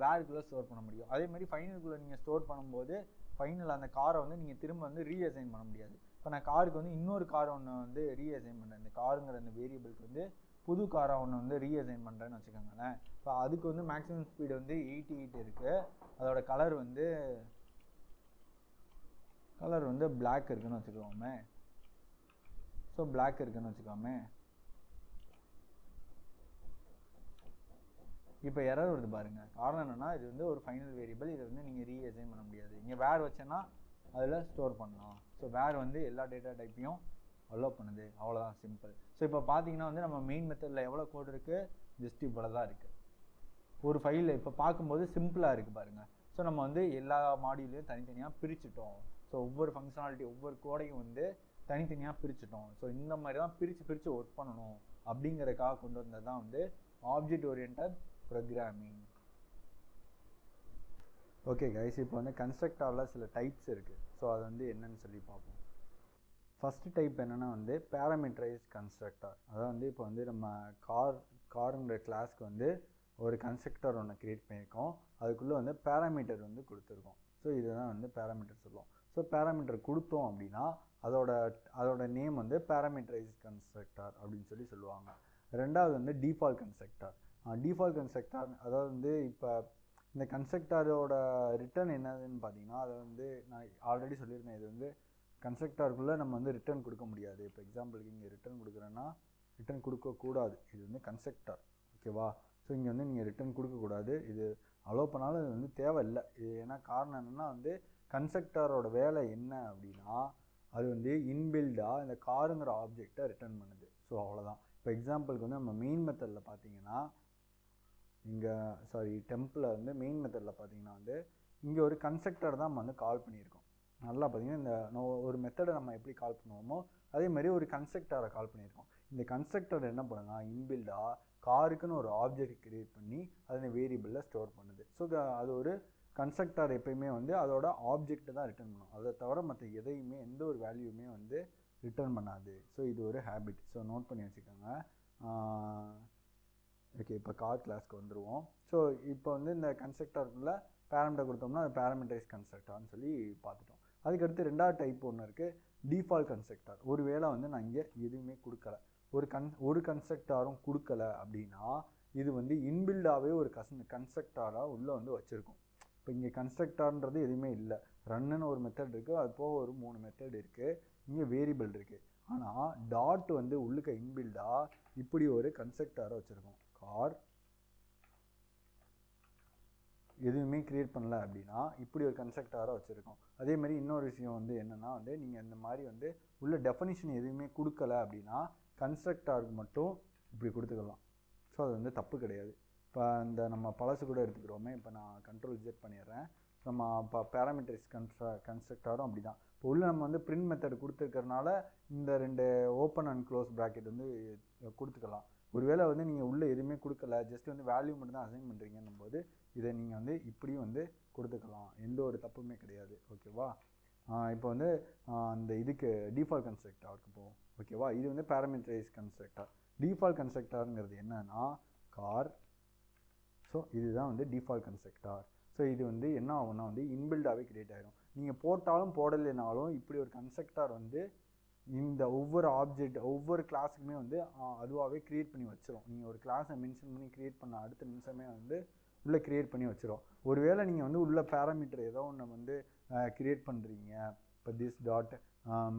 வேர்க்குள்ளே ஸ்டோர் பண்ண முடியும். அதேமாதிரி ஃபைனலுக்குள்ளே நீங்கள் ஸ்டோர் பண்ணும்போது ஃபைனல் அந்த காரை வந்து நீங்கள் திரும்ப வந்து ரீஅசைன் பண்ண முடியாது. இப்போ நான் காருக்கு வந்து இன்னொரு கார் ஒன்று வந்து ரீஅசைன் பண்ணுறேன், இந்த காருங்கிற அந்த வேரியபிளுக்கு வந்து புது காராக ஒன்று வந்து ரீஅசைன் பண்ணுறேன்னு வச்சுக்கோங்களேன். இப்போ அதுக்கு வந்து மேக்ஸிமம் ஸ்பீடு வந்து 88 இருக்குது. அதோட கலர் வந்து பிளாக் இருக்குன்னு வச்சுக்கோமே. ஸோ பிளாக் இருக்குன்னு வச்சுக்கோமே. இப்போ எரர் வருது பாருங்கள். காரணம் என்னென்னா இது வந்து ஒரு ஃபைனல் வேரியபிள், இதை வந்து நீங்கள் ரீஅசைன் பண்ண முடியாது. இங்கே வேர் வச்சேன்னா அதில் ஸ்டோர் பண்ணலாம். ஸோ வேர் வந்து எல்லா டேட்டா டைப்பையும் அலோவ் பண்ணுது, அவ்வளோதான், சிம்பிள். ஸோ இப்போ பார்த்தீங்கன்னா வந்து நம்ம மெயின் மெத்தடில் எவ்வளோ கோட் இருக்குது, ஜஸ்ட் இவ்வளோ தான் இருக்குது. ஒரு ஃபைலில் இப்போ பார்க்கும்போது சிம்பிளாக இருக்குது பாருங்கள். ஸோ நம்ம வந்து எல்லா மாடியூலையும் தனித்தனியாக பிரிச்சுட்டோம். ஸோ ஒவ்வொரு ஃபங்க்ஷனாலிட்டி ஒவ்வொரு கோடையும் வந்து தனித்தனியாக பிரிச்சுட்டோம். ஸோ இந்த மாதிரி தான் பிரித்து ஒர்க் பண்ணணும் அப்படிங்கிறதுக்காக கொண்டு வந்தது தான் வந்து object oriented programming. Okay guys, இப்போ வந்து கன்ஸ்ட்ரக்டரில் சில டைப்ஸ் இருக்குது. ஸோ அது வந்து என்னன்னு சொல்லி பார்ப்போம். ஃபஸ்ட்டு டைப் என்னென்னா வந்து பேராமீட்டரைஸ்ட் கன்ஸ்ட்ரக்டர். அதாவது வந்து இப்போ வந்து நம்ம காருங்கிற கிளாஸ்க்கு வந்து ஒரு கன்ஸ்ட்ரக்டர் ஒன்று க்ரியேட் பண்ணியிருக்கோம், அதுக்குள்ளே வந்து பேராமீட்டர் வந்து கொடுத்துருக்கோம். ஸோ இதுதான் வந்து பேராமீட்டர் சொல்லுவோம். ஸோ பேராமீட்டர் கொடுத்தோம் அப்படின்னா அதோட நேம் வந்து பேராமீட்டரைஸ்ட் கன்ஸ்ட்ரக்டர் அப்படின்னு சொல்லுவாங்க. ரெண்டாவது வந்து டிஃபால்ட் கன்ஸ்ட்ரக்டர். டிஃபால்ட் கன்ஸ்ட்ரக்டர் அதாவது வந்து இப்போ இந்த கன்ஸ்ட்ரக்டரோட ரிட்டர்ன் என்னதுன்னு பார்த்தீங்கன்னா, அதை வந்து நான் ஆல்ரெடி சொல்லியிருந்தேன், இது வந்து கன்ஸ்ட்ரக்டருக்குள்ளே நம்ம வந்து ரிட்டர்ன் கொடுக்க முடியாது. இப்போ எக்ஸாம்பிளுக்கு இங்கே ரிட்டர்ன் கொடுக்குறேன்னா ரிட்டர்ன் கொடுக்கக்கூடாது, இது வந்து கன்ஸ்ட்ரக்டர், ஓகேவா? ஸோ இங்கே வந்து நீங்கள் ரிட்டர்ன் கொடுக்கக்கூடாது, இது அலோவ் பண்ணாலும் இது வந்து தேவையில்லை. இது ஏன்னா காரணம் என்னென்னா வந்து கன்ஸ்ட்ரக்டரோட வேலை என்ன அப்படின்னா அது வந்து இன்பில்டாக இந்த காருங்கிற ஆப்ஜெக்டை ரிட்டர்ன் பண்ணுது. ஸோ அவ்வளோதான். இப்போ எக்ஸாம்பிளுக்கு வந்து நம்ம மெயின் மெத்தடில் பார்த்தீங்கன்னா டெம்பில் வந்து மெயின் மெத்தடில் பார்த்தீங்கன்னா வந்து இங்கே ஒரு கன்ஸ்ட்ரக்டர் தான் நம்ம வந்து கால் பண்ணியிருக்கோம். நல்லா பார்த்தீங்கன்னா இந்த ஒரு மெத்தடை நம்ம எப்படி கால் பண்ணுவோமோ அதே மாதிரி ஒரு கன்ஸ்ட்ரக்டரை கால் பண்ணியிருக்கோம். இந்த கன்ஸ்ட்ரக்டர் என்ன பண்ணுன்னா இன்பில்டாக காருக்குன்னு ஒரு ஆப்ஜெக்ட் க்ரியேட் பண்ணி அதை வேரியபிளில் ஸ்டோர் பண்ணுது. ஸோ அது ஒரு கன்ஸ்ட்ரக்டர் எப்பயுமே வந்து அதோட ஆப்ஜெக்ட் தான் ரிட்டர்ன் பண்ணும், அதை தவிர மற்ற எதையுமே எந்த ஒரு வேல்யூமே வந்து ரிட்டர்ன் பண்ணாது. ஸோ இது ஒரு ஹேபிட், ஸோ நோட் பண்ணி வச்சுக்கோங்க. ஓகே, இப்போ கார் கிளாஸ்க்கு வந்துடுவோம். ஸோ இப்போ வந்து இந்த கன்ஸ்ட்ரக்டருக்குள்ளே பேராமீட்டர் கொடுத்தோம்னா அது பேராமீட்டரைஸ் கன்ஸ்ட்ரக்டர்னு சொல்லி பார்த்துட்டோம். அதுக்கடுத்து ரெண்டாவது டைப் ஒன்று இருக்குது, டிஃபால்ட் கன்ஸ்ட்ரக்டர். ஒரு வேளை வந்து நான் இங்கே எதுவுமே கொடுக்கல, ஒரு கன்ஸ்ட்ரக்டரும் கொடுக்கல அப்படின்னா இது வந்து இன்பில்டாகவே ஒரு கன்ஸ்ட்ரக்டராக உள்ளே வந்து வச்சுருக்கோம். இப்போ இங்கே கன்ஸ்ட்ரக்டர்ன்றது எதுவுமே இல்லை, ரன்னுன்னு ஒரு மெத்தட் இருக்குது, அது போக ஒரு 3 மெத்தட் இருக்குது, இங்கே வேரியபிள் இருக்குது. ஆனால் டாட் வந்து உள்ளுக்க இன்பில்டாக இப்படி ஒரு கன்ஸ்ட்ரக்டாரை வச்சுருக்கோம். கார் எதுவுமே க்ரியேட் பண்ணல அப்படின்னா இப்படி ஒரு கன்ஸ்ட்ரக்டாரை வச்சுருக்கோம். அதேமாதிரி இன்னொரு விஷயம் வந்து என்னென்னா வந்து நீங்கள் இந்த மாதிரி வந்து உள்ள டெஃபனிஷன் எதுவுமே கொடுக்கல அப்படின்னா கன்ஸ்ட்ரக்டாருக்கு மட்டும் இப்படி கொடுத்துக்கலாம். ஸோ அது வந்து தப்பு கிடையாது. இப்போ இந்த நம்ம பழசு கூட எடுத்துக்கிறோமே, இப்போ நான் கண்ட்ரோல் ஜெட் பண்ணிடுறேன். நம்ம இப்போ பேராமீட்டர்ஸ் கன்ஸ்ட்ரக்டாரும் அப்படி தான். இப்போ உள்ள நம்ம வந்து பிரிண்ட் மெத்தட் கொடுத்துருக்கறனால இந்த 2 ஓப்பன் அண்ட் க்ளோஸ் ப்ராக்கெட் வந்து கொடுத்துக்கலாம். ஒருவேளை வந்து நீங்கள் உள்ளே எதுவுமே கொடுக்கல, ஜஸ்ட் வந்து வேல்யூ மட்டும் தான் அசைன் பண்ணுறீங்கன்னும் போது இதை நீங்கள் வந்து இப்படியும் வந்து கொடுத்துக்கலாம், எந்த ஒரு தப்புமே கிடையாது. ஓகேவா? இப்போ வந்து அந்த இதுக்கு டிஃபால்ட் கன்ஸ்ட்ரக்டாருக்கு போவோம். ஓகேவா? இது வந்து பேராமீட்டரைஸ் கன்ஸ்ட்ரக்டார். டிஃபால்ட் கன்ஸ்ட்ரக்டாருங்கிறது என்னன்னா கார். ஸோ இதுதான் வந்து டிஃபால்ட் கன்ஸ்ட்ரக்டார். ஸோ இது வந்து என்ன ஆகும்னா வந்து இன்பில்டாகவே கிரியேட் ஆகிடும். நீங்கள் போட்டாலும் போடலைனாலும் இப்படி ஒரு கன்ஸ்ட்ரக்டார் வந்து இந்த ஒவ்வொரு ஆப்ஜெக்ட் ஒவ்வொரு கிளாஸுக்குமே வந்து அதுவாகவே க்ரியேட் பண்ணி வச்சிடும். நீங்கள் ஒரு கிளாஸை மென்ஷன் பண்ணி க்ரியேட் பண்ண அடுத்த நிமிஷமே வந்து உள்ளே க்ரியேட் பண்ணி வச்சிடும். ஒருவேளை நீங்கள் வந்து உள்ள பேராமீட்டர் ஏதோ ஒன்று வந்து க்ரியேட் பண்ணுறீங்க, இப்போ திஸ் டாட்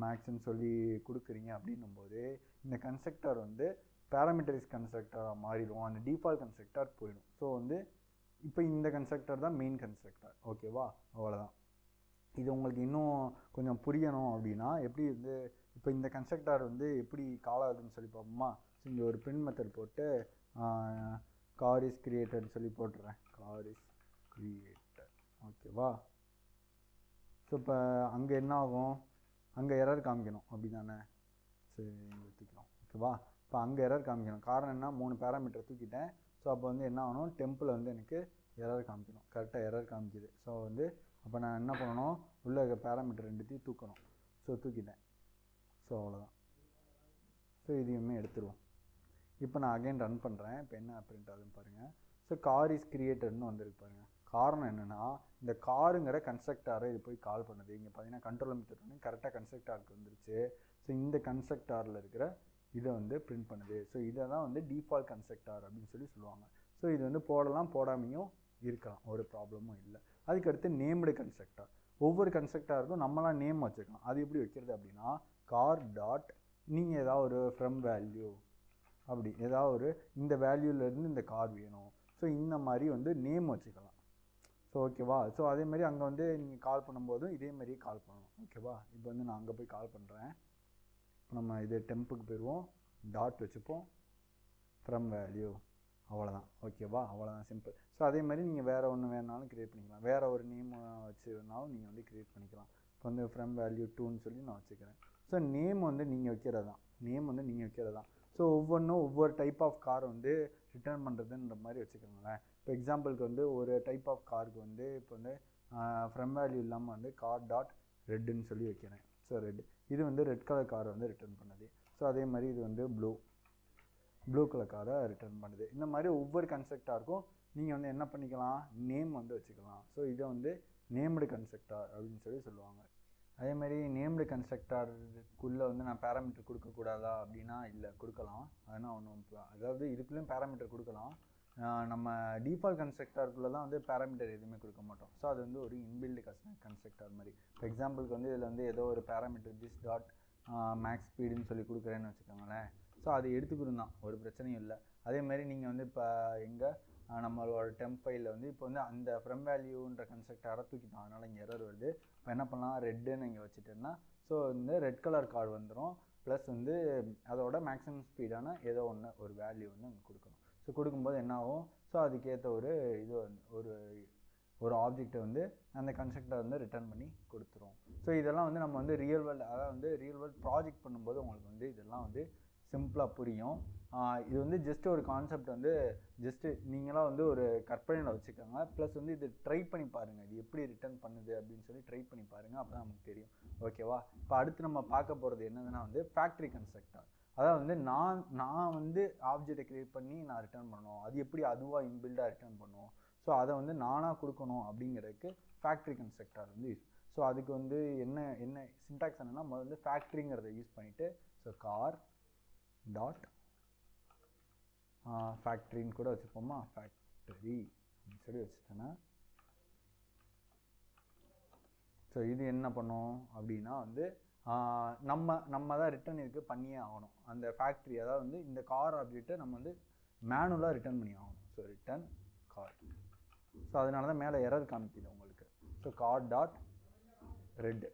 மேக்ஸ்ன்னு சொல்லி கொடுக்குறீங்க அப்படின்னும் போது இந்த கன்ஸ்ட்ரக்டார் வந்து பேராமீட்டரைஸ் கன்ஸ்ட்ரக்டராக மாறிடும், அந்த டிஃபால்ட் கன்ஸ்ட்ரக்டார் போயிடும். ஸோ வந்து இப்போ இந்த கன்ஸ்ட்ரக்டர் தான் மெயின் கன்ஸ்ட்ரக்டர். ஓகேவா? அவ்வளோதான். இது உங்களுக்கு இன்னும் கொஞ்சம் புரியணும் அப்படின்னா எப்படி வந்து இப்போ இந்த கன்ஸ்ட்ரக்டார் வந்து எப்படி கால் ஆகுதுன்னு சொல்லி பார்ப்போமா? ஸோ இங்கே ஒரு பிரிண்ட் மெத்தட் போட்டு கார் இஸ் கிரியேட்டட்னு சொல்லி போட்டுறேன். Car is created. ஓகேவா? ஸோ இப்போ அங்கே என்ன ஆகும், அங்கே எரர் காமிக்கணும் அப்படி தானே? சரி, இங்கே தூக்கிறோம். ஓகேவா? இப்போ அங்கே எரர் காமிக்கணும். காரணம் என்ன, 3 பேராமீட்டர் தூக்கிட்டேன். ஸோ அப்போ வந்து என்ன ஆகணும், டெம்பில் வந்து எனக்கு எரர் காமிக்கணும். கரெக்டாக எரர் காமிக்குது. ஸோ வந்து அப்போ நான் என்ன பண்ணணும், உள்ள இருக்க பேராமீட்டர் 2த்தையும் தூக்கணும். ஸோ தூக்கிட்டேன். ஸோ அவ்வளோதான். ஸோ இதையுமே எடுத்துருவோம். இப்போ நான் அகைன் ரன் பண்ணுறேன். இப்போ என்ன பிரிண்ட் ஆகுதுன்னு பாருங்கள். ஸோ கார் இஸ் கிரியேட்டட்னு வந்துருக்கு பாருங்கள். காரணம் என்னென்னா இந்த காருங்கிற கன்ஸ்ட்ரக்டாரை இது போய் கால் பண்ணுது. இங்கே பார்த்தீங்கன்னா கண்ட்ரோல் மெத்தட் பண்ணி கரெக்டாக கன்ஸ்ட்ரக்டாருக்கு வந்துருச்சு. ஸோ இந்த கன்ஸ்ட்ரக்டாரில் இருக்கிற இதை வந்து பிரிண்ட் பண்ணுது. ஸோ இதை தான் வந்து டிஃபால்ட் கன்ஸ்ட்ரக்டார் அப்படின்னு சொல்லுவாங்க. ஸோ இது வந்து போடலாம், போடாமையும் இருக்கலாம், ஒரு ப்ராப்ளமும் இல்லை. அதுக்கடுத்து நேம்டு கன்ஸ்ட்ரக்டார். ஒவ்வொரு கன்ஸ்ட்ரக்டாருக்கும் நம்மளாம் நேம் வச்சுக்கலாம். அது எப்படி வைக்கிறது அப்படின்னா கார் டாட் நீங்கள் ஏதாவது ஒரு ஃப்ரம் வேல்யூ அப்படி ஏதாவது ஒரு இந்த வேல்யூலேருந்து இந்த கார் வேணும். ஸோ இந்த மாதிரி வந்து நேம் வச்சுக்கலாம். ஸோ ஓகேவா? ஸோ அதேமாதிரி அங்கே வந்து நீங்கள் கால் பண்ணும்போதும் இதேமாதிரியே கால் பண்ணணும். ஓகேவா? இப்போ வந்து நான் அங்கே போய் கால் பண்ணுறேன். இப்போ நம்ம இது டெம்புக்கு போயிடுவோம், டாட் வச்சுப்போம், ஃப்ரம் வேல்யூ, அவ்வளோதான். ஓகேவா? அவ்வளோதான், சிம்பிள். ஸோ அதே மாதிரி நீங்கள் வேறு ஒன்று வேணாலும் க்ரியேட் பண்ணிக்கலாம். வேறு ஒரு நேம் வச்சு வேணாலும் நீங்கள் வந்து க்ரியேட் பண்ணிக்கலாம். இப்போ வந்து ஃப்ரம் வேல்யூ 2ன்னு சொல்லி நான் வச்சுக்கிறேன். ஸோ நேம் வந்து நீங்கள் வைக்கிறது தான். நேம் வந்து நீங்கள் வைக்கிறது தான். ஸோ ஒவ்வொன்றும் ஒவ்வொரு டைப் ஆஃப் கார் வந்து ரிட்டர்ன் பண்ணுறதுன்ற மாதிரி வச்சுக்கோங்களேன். இப்போ எக்ஸாம்பிளுக்கு வந்து ஒரு டைப் ஆஃப் காருக்கு வந்து இப்போ வந்து ஃப்ரம் வேல்யூ இல்லாமல் வந்து கார் டாட் ரெட்டுன்னு சொல்லி வைக்கிறேன். ஸோ ரெட் இது வந்து ரெட் கலர் காரை வந்து ரிட்டர்ன் பண்ணுது. ஸோ அதே மாதிரி இது வந்து ப்ளூ கலர் காரை ரிட்டர்ன் பண்ணுது. இந்த மாதிரி ஒவ்வொரு கன்ஸ்ட்ரக்டாருக்கும் நீங்கள் வந்து என்ன பண்ணிக்கலாம், நேம் வந்து வச்சுக்கலாம். ஸோ இதை வந்து நேம்டு கன்ஸ்ட்ரக்டார் அப்படின்னு சொல்லுவாங்க. அதே மாதிரி நேம்டு கன்ஸ்ட்ரக்டாருக்குள்ளே வந்து நான் பேராமீட்டர் கொடுக்கக்கூடாதா அப்படின்னா இல்லை, கொடுக்கலாம். அதனால் ஒன்றும், அதாவது இதுக்குள்ளேயும் பேராமீட்டர் கொடுக்கலாம். நம்ம டிஃபால்ட் கன்ஸ்ட்ரக்டாருக்குள்ளே தான் வந்து பேராமீட்டர் எதுவுமே கொடுக்க மாட்டோம். ஸோ அது வந்து ஒரு இன்பில்டு கன்ஸ்ட்ரக்டார் மாதிரி. இப்போ எக்ஸாம்பிளுக்கு வந்து இதில் வந்து ஏதோ ஒரு பேராமீட்டர் திஸ் டாட் மேக்ஸ் ஸ்பீடுன்னு சொல்லி கொடுக்குறேன்னு வச்சுக்கோங்களேன். ஸோ அது எடுத்துக்கிடும் தான், ஒரு பிரச்சனையும் இல்லை. அதேமாதிரி நீங்கள் வந்து இப்போ எங்கள் நம்மளோட டெம்ப் ஃபைலில் வந்து இப்போ வந்து அந்த ஃப்ரம் வேல்யூன்ற கன்ஸ்ட்ரக்டாரை தூக்கிட்டோம், அதனால் இங்கே எரர் வருது. இப்போ என்ன பண்ணலாம், ரெட்டுன்னு இங்கே வச்சுட்டேன்னா ஸோ இந்த ரெட் கலர் கார்டு வந்துடும். ப்ளஸ் வந்து அதோட மேக்ஸிமம் ஸ்பீடான ஏதோ ஒன்று ஒரு வேல்யூ வந்து அங்கே கொடுக்கணும். ஸோ கொடுக்கும்போது என்ன ஆகும், ஸோ அதுக்கேற்ற ஒரு இது வந்து ஒரு ஆப்ஜெக்டை வந்து அந்த கன்ஸ்ட்ரக்டர் வந்து ரிட்டர்ன் பண்ணி கொடுத்துரும். ஸோ இதெல்லாம் வந்து நம்ம வந்து ரியல் வேர்ல்டு, அதாவது வந்து ரியல் வேர்ல்டு ப்ராஜெக்ட் பண்ணும்போது உங்களுக்கு வந்து இதெல்லாம் வந்து சிம்பிளாக புரியும். இது வந்து ஜஸ்ட் ஒரு கான்செப்ட் வந்து ஜஸ்ட்டு நீங்களாம் வந்து ஒரு கற்பனையில் வச்சுக்கோங்க. ப்ளஸ் வந்து இது ட்ரை பண்ணி பாருங்கள், இது எப்படி ரிட்டர்ன் பண்ணுது அப்படின்னு சொல்லி ட்ரை பண்ணி பாருங்கள். அப்போ தான் நமக்கு தெரியும். ஓகேவா? இப்போ அடுத்து நம்ம பார்க்க போகிறது என்னதுன்னா வந்து ஃபேக்ட்ரி கன்ஸ்ட்ரக்டார். அதாவது வந்து நான் வந்து ஆப்ஜெக்டை க்ரியேட் பண்ணி நான் ரிட்டர்ன் பண்ணணும், அது எப்படி அதுவாக இன்பில்டாக ரிட்டர்ன் பண்ணுவோம். ஸோ அதை வந்து நானாக கொடுக்கணும் அப்படிங்கிறதுக்கு ஃபேக்ட்ரி கன்ஸ்ட்ரக்டார் வந்து யூஸ். ஸோ அதுக்கு வந்து என்ன சின்டாக்ஸ் என்னென்னா, முதல்ல வந்து ஃபேக்ட்ரிங்கிறத யூஸ் பண்ணிவிட்டு ஸோ கார் டாட் ஃபேக்ட்ரின்னு கூட வச்சுப்போமா, ஃபேக்ட்ரி அப்படின்னு சொல்லி வச்சுட்டேன்னா ஸோ இது என்ன பண்ணோம் அப்படின்னா வந்து நம்ம தான் ரிட்டர்ன் இதுக்கு பண்ணியே ஆகணும். அந்த ஃபேக்ட்ரி அதாவது வந்து இந்த கார் ஆப்ஜெக்ட்டை நம்ம வந்து மேனுவலாக ரிட்டர்ன் பண்ணி ஆகணும். So return car. ஸோ அதனால தான் மேலே எரர் காமிக்குது உங்களுக்கு. So car dot red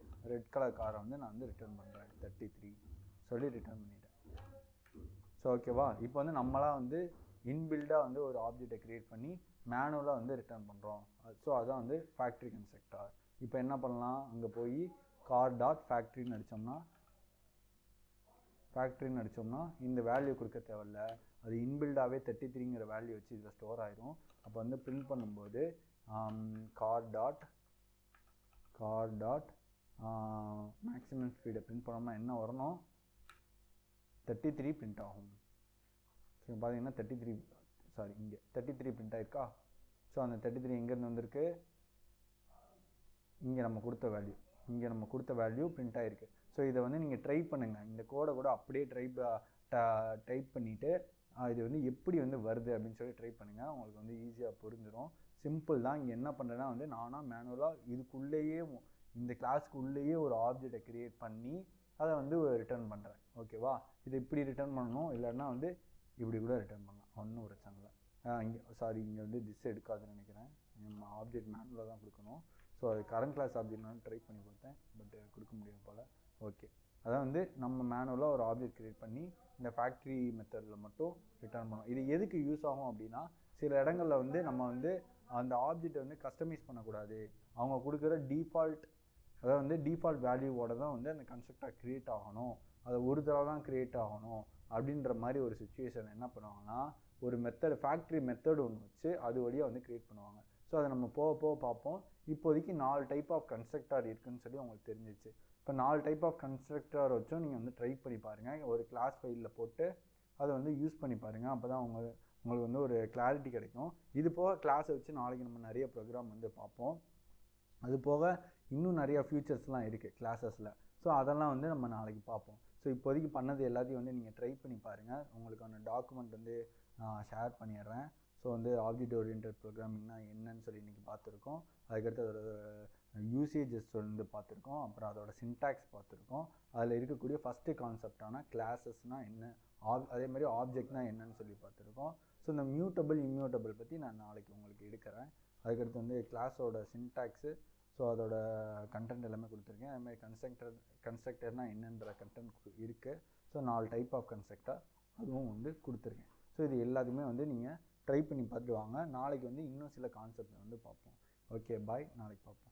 colour காரை வந்து நான் வந்து ரிட்டர்ன் பண்ணுறேன் 33 சொல்லி ரிட்டர்ன் பண்ணிட்டேன். ஸோ ஓகேவா? இப்போ வந்து நம்மளாம் வந்து இன்பில்டாக வந்து ஒரு ஆப்ஜெக்டை க்ரியேட் பண்ணி மேனுவலாக வந்து ரிட்டர்ன் பண்ணுறோம். ஸோ அதான் வந்து ஃபேக்ட்ரி கன்ஸ்ட்ரக்டர். இப்போ என்ன பண்ணலாம், அங்கே போய் கார் டாட் ஃபேக்ட்ரின்னு அடித்தோம்னா இந்த வேல்யூ கொடுக்க தேவையில்ல, அது இன்பில்டாகவே 33ங்கிற வேல்யூ வச்சு இதில் ஸ்டோர் ஆயிரும். அப்போ வந்து பிரிண்ட் பண்ணும்போது கார் டாட் மேக்ஸிமம் ஸ்பீடை பிரிண்ட் பண்ணோம்னா என்ன வரணும், 33 பிரிண்ட் ஆகும். ஸோ பார்த்தீங்கன்னா 33 இங்கே 33 பிரிண்ட் ஆயிருக்கா. ஸோ அந்த 33 எங்கேருந்து வந்திருக்கு, இங்கே நம்ம கொடுத்த வேல்யூ பிரிண்ட் ஆகிருக்கு. ஸோ இதை வந்து நீங்கள் ட்ரை பண்ணுங்கள். இந்த கோடை கூட அப்படியே டைப் பண்ணிவிட்டு இது வந்து எப்படி வந்து வருது அப்படின்னு சொல்லி ட்ரை பண்ணுங்கள். உங்களுக்கு வந்து ஈஸியாக புரிஞ்சிடும். சிம்பிள் தான். இங்கே என்ன பண்ணுறேன்னா வந்து நானாக மேனுவலாக இதுக்குள்ளேயே இந்த கிளாஸ்க்குள்ளேயே ஒரு ஆப்ஜெக்டை க்ரியேட் பண்ணி அதை வந்து ரிட்டர்ன் பண்ணுறேன். ஓகேவா? இதை இப்படி ரிட்டர்ன் பண்ணணும், இல்லைன்னா வந்து இப்படி கூட ரிட்டர்ன் பண்ணலாம், ஒன்றும் பிரச்சனை இல்லை. இங்கே வந்து திஸ் எடுக்காதுன்னு நினைக்கிறேன். நம்ம ஆப்ஜெக்ட் மேனுவலாக தான் கொடுக்கணும். ஸோ அது கரண்ட் கிளாஸ் ஆப்ஜெக்ட் நான் ட்ரை பண்ணி பார்த்தேன், பட் கொடுக்க முடியும் போல். ஓகே, அதான் வந்து நம்ம மேனுவலாக ஒரு ஆப்ஜெக்ட் க்ரியேட் பண்ணி இந்த ஃபேக்ட்ரி மெத்தடில் மட்டும் ரிட்டர்ன் பண்ணோம். இது எதுக்கு யூஸ் ஆகும் அப்படின்னா, சில இடங்களில் வந்து நம்ம வந்து அந்த ஆப்ஜெக்டை வந்து கஸ்டமைஸ் பண்ணக்கூடாது. அவங்க கொடுக்குற டிஃபால்ட் வேல்யூவோட தான் வந்து அந்த கன்ஸ்ட்ரக்டர் க்ரியேட் ஆகணும், அதை ஒரு தடவை தான் க்ரியேட் ஆகணும் அப்படின்ற மாதிரி ஒரு சுச்சுவேஷன் என்ன பண்ணுவாங்கன்னா, ஒரு ஃபேக்ட்ரி மெத்தட் ஒன்று வச்சு அது வழியாக வந்து க்ரியேட் பண்ணுவாங்க. ஸோ அதை நம்ம போக பார்ப்போம். இப்போதைக்கு 4 டைப் ஆஃப் கன்ஸ்ட்ரக்டர் இருக்குதுன்னு சொல்லி உங்களுக்கு தெரிஞ்சிச்சு. இப்போ 4 டைப் ஆஃப் கன்ஸ்ட்ரக்டர் வச்சும் நீங்கள் வந்து ட்ரை பண்ணி பாருங்கள். ஒரு கிளாஸ் ஃபைலில் போட்டு அதை வந்து யூஸ் பண்ணி பாருங்கள். அப்போ தான் உங்களுக்கு வந்து ஒரு கிளாரிட்டி கிடைக்கும். இது போக கிளாஸை வச்சு நாளைக்கு நம்ம நிறைய ப்ரோக்ராம் வந்து பார்ப்போம். அது போக இன்னும் நிறையா ஃபியூச்சர்ஸ்லாம் இருக்குது கிளாஸஸில். ஸோ அதெல்லாம் வந்து நம்ம நாளைக்கு பார்ப்போம். ஸோ இப்போதைக்கு பண்ணது எல்லாத்தையும் வந்து நீங்கள் ட்ரை பண்ணி பாருங்கள். உங்களுக்கான டாக்குமெண்ட் வந்து ஷேர் பண்ணிடுறேன். ஸோ வந்து ஆப்ஜெக்ட் ஓரியன்டட் ப்ரோக்ராமிங்னா என்னன்னு சொல்லி இன்றைக்கி பார்த்துருக்கோம். அதுக்கடுத்து அதோட யூசேஜஸ் வந்து பார்த்துருக்கோம். அப்புறம் அதோட சின்டாக்ஸ் பார்த்துருக்கோம். அதில் இருக்கக்கூடிய ஃபஸ்ட்டு கான்செப்டான கிளாஸஸ்னால் என்ன, அதே மாதிரி ஆப்ஜெக்ட்னால் என்னன்னு சொல்லி பார்த்துருக்கோம். ஸோ இந்த மியூட்டபிள் இம்யூட்டபிள் பற்றி நான் நாளைக்கு உங்களுக்கு எடுக்கிறேன். அதுக்கடுத்து வந்து கிளாஸோட சின்டாக்ஸு, ஸோ அதோட கண்டென்ட் எல்லாமே கொடுத்துருக்கேன். அதேமாதிரி கன்ஸ்ட்ரக்டர்னால் என்னன்ற கண்டென்ட் இருக்குது. ஸோ 4 டைப் ஆஃப் கன்ஸ்ட்ரக்டர் அதுவும் வந்து கொடுத்துருக்கேன். ஸோ இது எல்லாத்தையுமே வந்து நீங்கள் ட்ரை பண்ணி பார்த்துட்டு வாங்க. நாளைக்கு வந்து இன்னும் சில கான்செப்ட் வந்து பார்ப்போம். ஓகே, பாய். நாளைக்கு பார்ப்போம்.